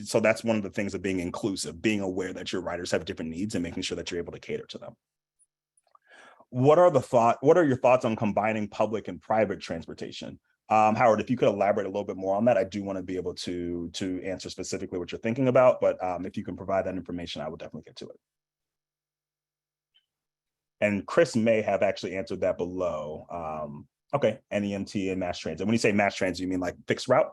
So that's one of the things of being inclusive, being aware that your riders have different needs and making sure that you're able to cater to them. What are your thoughts on combining public and private transportation? Howard, if you could elaborate a little bit more on that, I do want to be able to answer specifically what you're thinking about, but if you can provide that information, I will definitely get to it. And Chris may have actually answered that below. Okay, NEMT and mass transit. When you say mass transit, you mean like fixed route?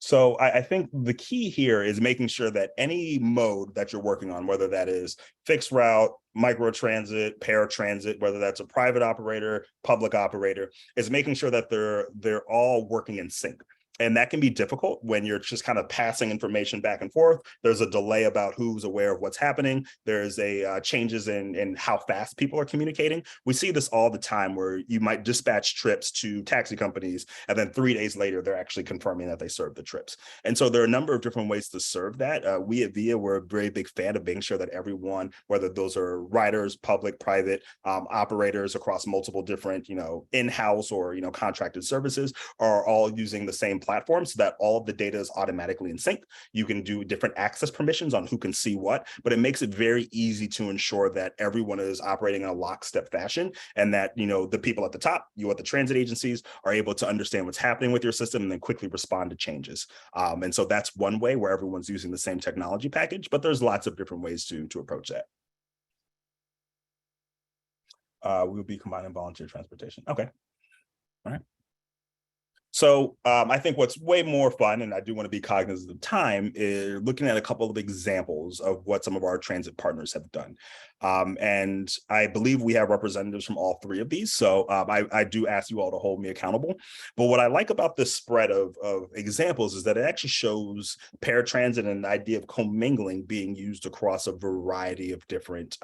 So I think the key here is making sure that any mode that you're working on, whether that is fixed route, microtransit, paratransit, whether that's a private operator, public operator, is making sure that they're all working in sync. And that can be difficult when you're just kind of passing information back and forth. There's a delay about who's aware of what's happening. There's changes in how fast people are communicating. We see this all the time where you might dispatch trips to taxi companies, and then 3 days later, they're actually confirming that they served the trips. And so there are a number of different ways to serve that. We at Via, we're a very big fan of making sure that everyone, whether those are riders, public, private, operators across multiple different, in-house or, contracted services, are all using the same platform so that all of the data is automatically in sync. You can do different access permissions on who can see what, but it makes it very easy to ensure that everyone is operating in a lockstep fashion, and that, the people at the top, you at the transit agencies, are able to understand what's happening with your system and then quickly respond to changes. And so that's one way where everyone's using the same technology package, but there's lots of different ways to approach that. We'll be combining volunteer transportation. Okay. All right. So I think what's way more fun, and I do want to be cognizant of time, is looking at a couple of examples of what some of our transit partners have done. And I believe we have representatives from all three of these. So I do ask you all to hold me accountable. But what I like about this spread of examples is that it actually shows paratransit and the idea of commingling being used across a variety of different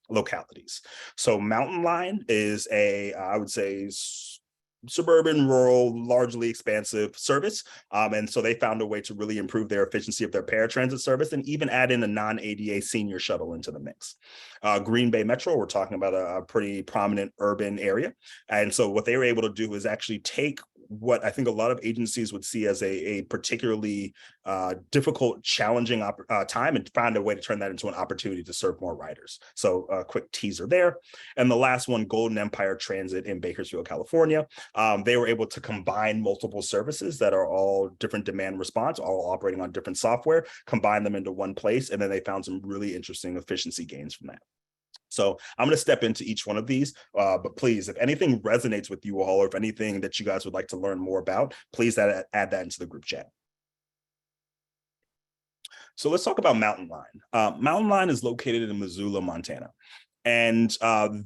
localities. So Mountain Line is I would say, suburban, rural, largely expansive service. And so they found a way to really improve their efficiency of their paratransit service and even add in a non-ADA senior shuttle into the mix. Green Bay Metro, we're talking about a pretty prominent urban area. And so what they were able to do is actually take what I think a lot of agencies would see as a particularly difficult, challenging time, and find a way to turn that into an opportunity to serve more riders. So a quick teaser there. And the last one, Golden Empire Transit in Bakersfield, California. They were able to combine multiple services that are all different demand response, all operating on different software, combine them into one place, and then they found some really interesting efficiency gains from that. So I'm going to step into each one of these, but please, if anything resonates with you all, or if anything that you guys would like to learn more about, please add that into the group chat. So let's talk about Mountain Line. Mountain Line is located in Missoula, Montana. And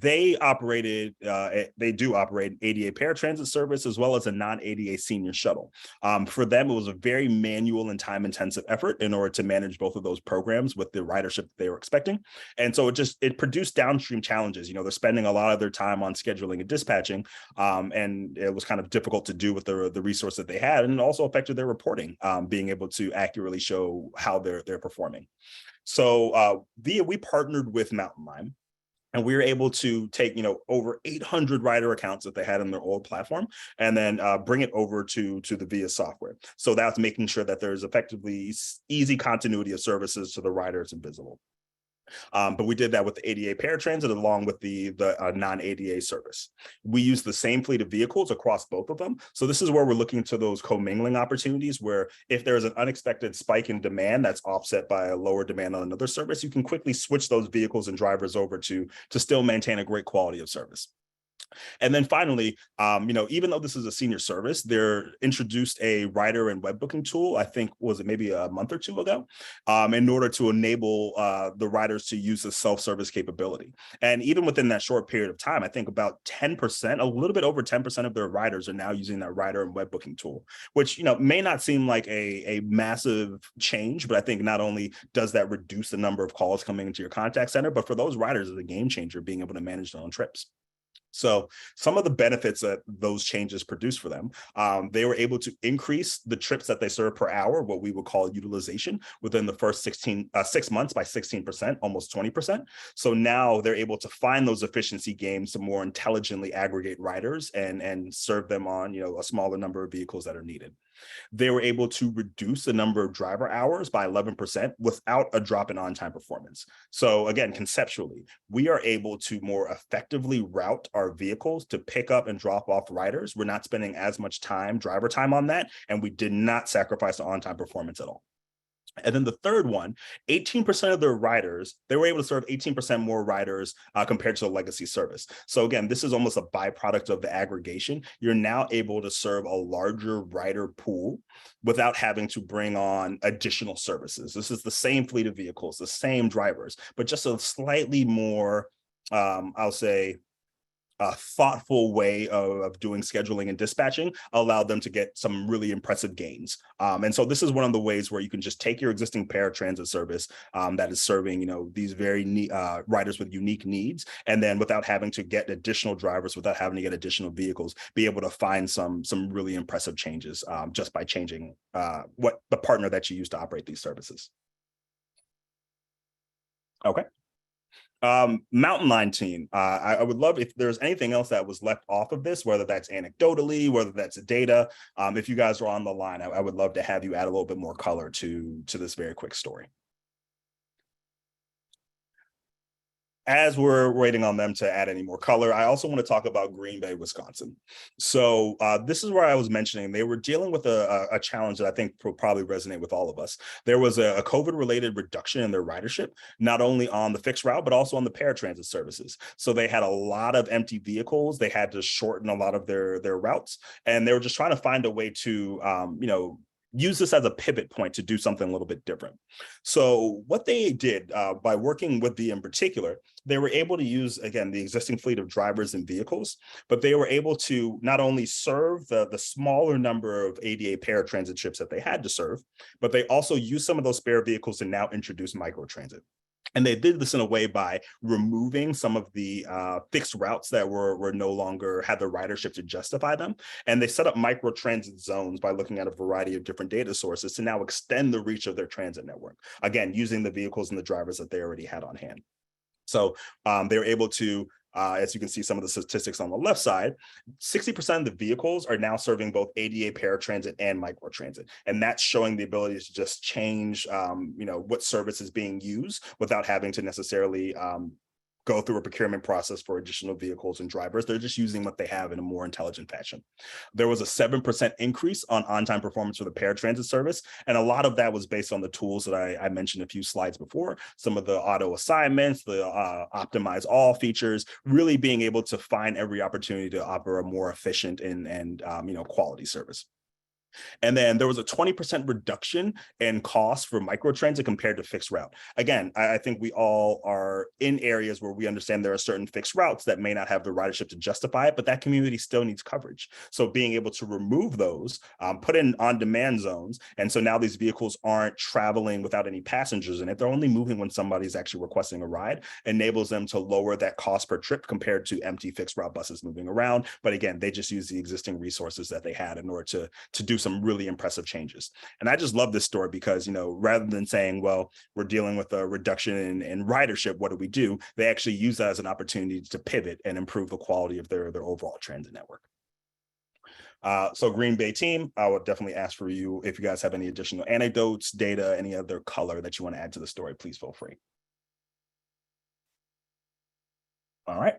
they do operate an ADA paratransit service as well as a non-ADA senior shuttle. For them, it was a very manual and time-intensive effort in order to manage both of those programs with the ridership that they were expecting. And so it produced downstream challenges. They're spending a lot of their time on scheduling and dispatching, and it was kind of difficult to do with the resource that they had, and it also affected their reporting, being able to accurately show how they're performing. So we partnered with Mountain Lime, and we were able to take, over 800 rider accounts that they had on their old platform, and then bring it over to the Via software. So that's making sure that there's effectively easy continuity of services to the riders and visible. But we did that with the ADA paratransit along with the non-ADA service. We use the same fleet of vehicles across both of them. So this is where we're looking to those commingling opportunities, where if there's an unexpected spike in demand that's offset by a lower demand on another service, you can quickly switch those vehicles and drivers over to still maintain a great quality of service. And then finally, even though this is a senior service, they're introduced a rider and web booking tool, I think, was it maybe a month or two ago, in order to enable the riders to use the self-service capability. And even within that short period of time, I think about 10%, a little bit over 10% of their riders are now using that rider and web booking tool, which, may not seem like a massive change, but I think not only does that reduce the number of calls coming into your contact center, but for those riders, it's a game changer being able to manage their own trips. So some of the benefits that those changes produce for them, they were able to increase the trips that they serve per hour, what we would call utilization, within the first 6 months by 16%, almost 20%. So now they're able to find those efficiency gains to more intelligently aggregate riders and serve them on a smaller number of vehicles that are needed. They were able to reduce the number of driver hours by 11% without a drop in on-time performance. So again, conceptually, we are able to more effectively route our vehicles to pick up and drop off riders. We're not spending as much driver time on that, and we did not sacrifice the on-time performance at all. And then the third one, 18% of their riders, they were able to serve 18% more riders compared to the legacy service. So again, this is almost a byproduct of the aggregation. You're now able to serve a larger rider pool without having to bring on additional services. This is the same fleet of vehicles, the same drivers, but just a slightly more, I'll say, a thoughtful way of doing scheduling and dispatching allowed them to get some really impressive gains. And so this is one of the ways where you can just take your existing paratransit service that is serving, these very riders with unique needs, and then without having to get additional drivers, without having to get additional vehicles, be able to find some really impressive changes just by changing what the partner that you use to operate these services. Okay. Mountain Line team, I would love if there's anything else that was left off of this, whether that's anecdotally, whether that's data. If you guys are on the line, I would love to have you add a little bit more color to this very quick story. As we're waiting on them to add any more color, I also want to talk about Green Bay, Wisconsin. So this is where I was mentioning they were dealing with a challenge that I think will probably resonate with all of us. There was a COVID-related reduction in their ridership, not only on the fixed route, but also on the paratransit services. So they had a lot of empty vehicles. They had to shorten a lot of their routes, and they were just trying to find a way to, use this as a pivot point to do something a little bit different. So what they did by working with Via in particular, they were able to use, again, the existing fleet of drivers and vehicles, but they were able to not only serve the smaller number of ADA paratransit trips that they had to serve, but they also used some of those spare vehicles to now introduce microtransit. And they did this in a way by removing some of the fixed routes that were no longer had the ridership to justify them. And they set up microtransit zones by looking at a variety of different data sources to now extend the reach of their transit network. Again, using the vehicles and the drivers that they already had on hand. So they were able to, as you can see some of the statistics on the left side, 60% of the vehicles are now serving both ADA paratransit and microtransit. And that's showing the ability to just change, what service is being used without having to necessarily go through a procurement process for additional vehicles and drivers. They're just using what they have in a more intelligent fashion. There was a 7% increase on-time performance for the paratransit service. And a lot of that was based on the tools that I mentioned a few slides before, some of the auto assignments, the optimize all features, really being able to find every opportunity to offer a more efficient and quality service. And then there was a 20% reduction in cost for microtransit compared to fixed route. Again, I think we all are in areas where we understand there are certain fixed routes that may not have the ridership to justify it, but that community still needs coverage. So being able to remove those, put in on-demand zones, and so now these vehicles aren't traveling without any passengers in it. They're only moving when somebody's actually requesting a ride, enables them to lower that cost per trip compared to empty fixed route buses moving around. But again, they just use the existing resources that they had in order to do some really impressive changes. And I just love this story because, rather than saying, well, we're dealing with a reduction in ridership, what do? They actually use that as an opportunity to pivot and improve the quality of their overall transit network. So Green Bay team, I would definitely ask for you if you guys have any additional anecdotes, data, any other color that you want to add to the story, please feel free. All right.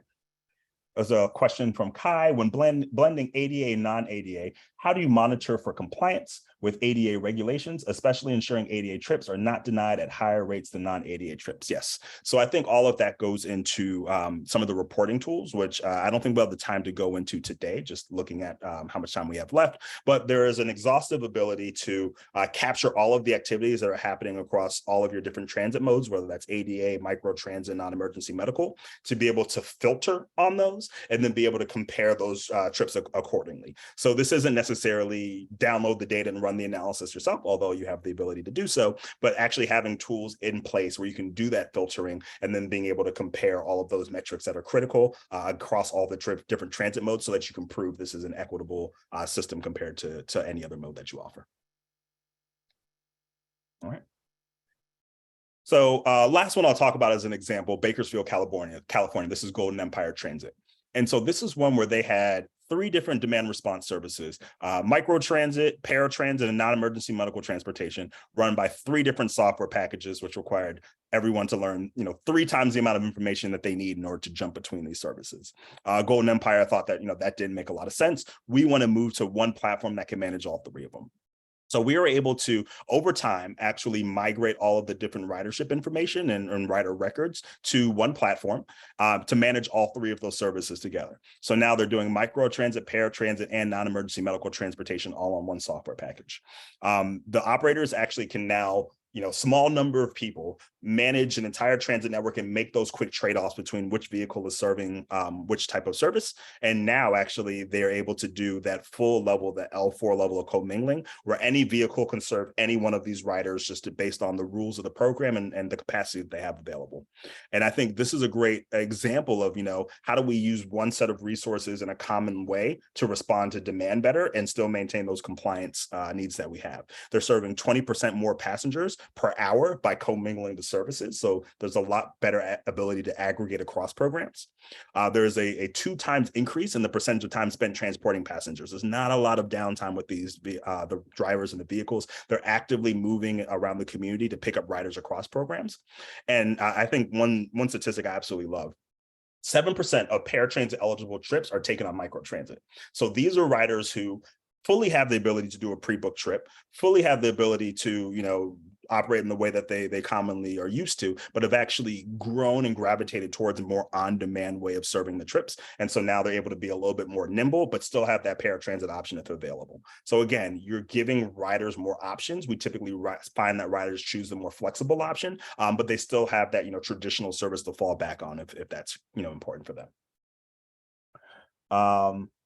There's a question from Kai. When blending ADA and non-ADA, how do you monitor for compliance with ADA regulations, especially ensuring ADA trips are not denied at higher rates than non-ADA trips? Yes. So I think all of that goes into some of the reporting tools, which I don't think we'll have the time to go into today, just looking at how much time we have left. But there is an exhaustive ability to capture all of the activities that are happening across all of your different transit modes, whether that's ADA, microtransit, non-emergency medical, to be able to filter on those and then be able to compare those trips accordingly. So this isn't necessarily download the data and run the analysis yourself, although you have the ability to do so, but actually having tools in place where you can do that filtering and then being able to compare all of those metrics that are critical across all the different transit modes so that you can prove this is an equitable system compared to any other mode that you offer. All right. So last one I'll talk about as an example, Bakersfield, California. This is Golden Empire Transit. And so this is one where they had 3 different demand response services, microtransit, paratransit, and non-emergency medical transportation run by 3 different software packages, which required everyone to learn, 3 times the amount of information that they need in order to jump between these services. Golden Empire thought that, that didn't make a lot of sense. We want to move to one platform that can manage all 3 of them. So we were able to, over time, actually migrate all of the different ridership information and rider records to one platform to manage all 3 of those services together. So now they're doing microtransit, paratransit, and non-emergency medical transportation all on one software package. The operators actually can now, small number of people manage an entire transit network and make those quick trade-offs between which vehicle is serving which type of service. And now actually they're able to do that full level, the L4 level of commingling, where any vehicle can serve any one of these riders just based on the rules of the program and the capacity that they have available. And I think this is a great example of, how do we use one set of resources in a common way to respond to demand better and still maintain those compliance needs that we have. They're serving 20% more passengers per hour by commingling the services. So there's a lot better ability to aggregate across programs. There's a 2 times increase in the percentage of time spent transporting passengers. There's not a lot of downtime with the drivers and the vehicles. They're actively moving around the community to pick up riders across programs. And I think one statistic I absolutely love, 7% of paratransit eligible trips are taken on microtransit. So these are riders who fully have the ability to do a pre-booked trip, fully have the ability to, operate in the way that they commonly are used to, but have actually grown and gravitated towards a more on-demand way of serving the trips. And so now they're able to be a little bit more nimble, but still have that paratransit option if available. So again, you're giving riders more options. We typically find that riders choose the more flexible option, but they still have that, traditional service to fall back on if that's, important for them.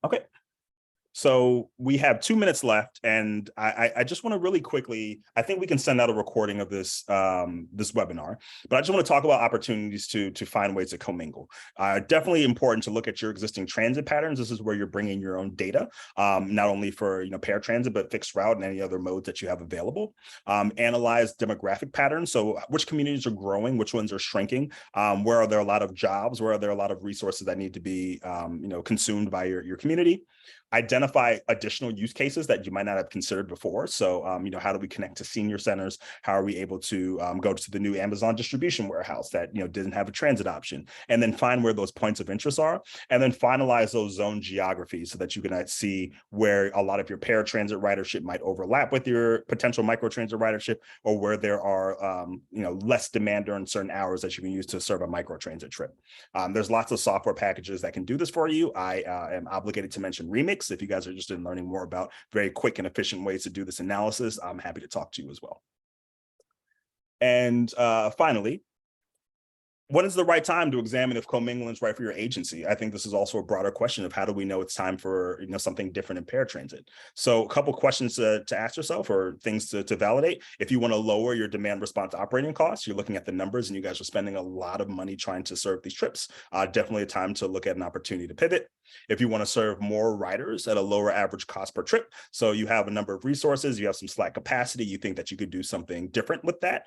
Okay. So we have 2 minutes left, and I just want to really quickly, I think we can send out a recording of this this webinar, but I just want to talk about opportunities to find ways to commingle. Definitely important to look at your existing transit patterns. This is where you're bringing your own data, not only for paratransit, but fixed route and any other modes that you have available. Analyze demographic patterns. So which communities are growing, which ones are shrinking, where are there a lot of jobs, where are there a lot of resources that need to be consumed by your community. Identify additional use cases that you might not have considered before. So, how do we connect to senior centers? How are we able to go to the new Amazon distribution warehouse that, didn't have a transit option? And then find where those points of interest are, and then finalize those zone geographies so that you can see where a lot of your paratransit ridership might overlap with your potential microtransit ridership, or where there are, less demand during certain hours that you can use to serve a microtransit trip. There's lots of software packages that can do this for you. I am obligated to mention Remix, analytics. If you guys are interested in learning more about very quick and efficient ways to do this analysis, I'm happy to talk to you as well. And finally, when is the right time to examine if commingling is right for your agency? I think this is also a broader question of how do we know it's time for something different in paratransit. So a couple questions to ask yourself, or things to validate. If you want to lower your demand response operating costs, you're looking at the numbers and you guys are spending a lot of money trying to serve these trips, definitely a time to look at an opportunity to pivot. If you want to serve more riders at a lower average cost per trip, so you have a number of resources, you have some slack capacity, you think that you could do something different with that,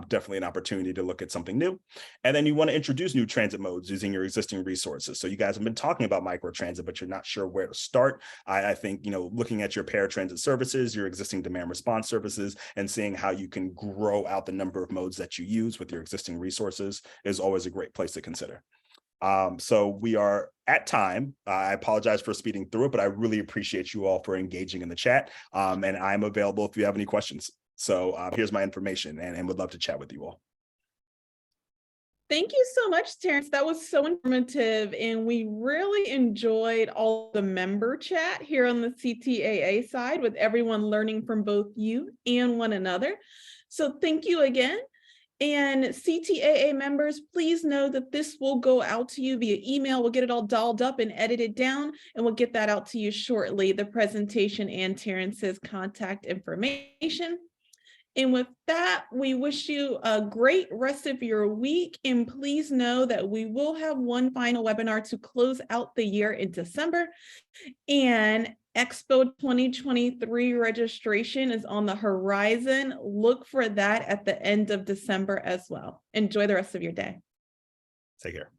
definitely an opportunity to look at something new. And then you want to introduce new transit modes using your existing resources. So you guys have been talking about microtransit, but you're not sure where to start. I think, looking at your paratransit services, your existing demand response services, and seeing how you can grow out the number of modes that you use with your existing resources is always a great place to consider. So we are at time. I apologize for speeding through it, but I really appreciate you all for engaging in the chat. And I'm available if you have any questions. So here's my information, and would love to chat with you all. Thank you so much, Terrence. That was so informative, and we really enjoyed all the member chat here on the CTAA side with everyone learning from both you and one another. So thank you again. And CTAA members, please know that this will go out to you via email. We'll get it all dolled up and edited down, and we'll get that out to you shortly, the presentation and Terrence's contact information. And with that, we wish you a great rest of your week. And please know that we will have one final webinar to close out the year in December. And Expo 2023 registration is on the horizon. Look for that at the end of December as well. Enjoy the rest of your day. Take care.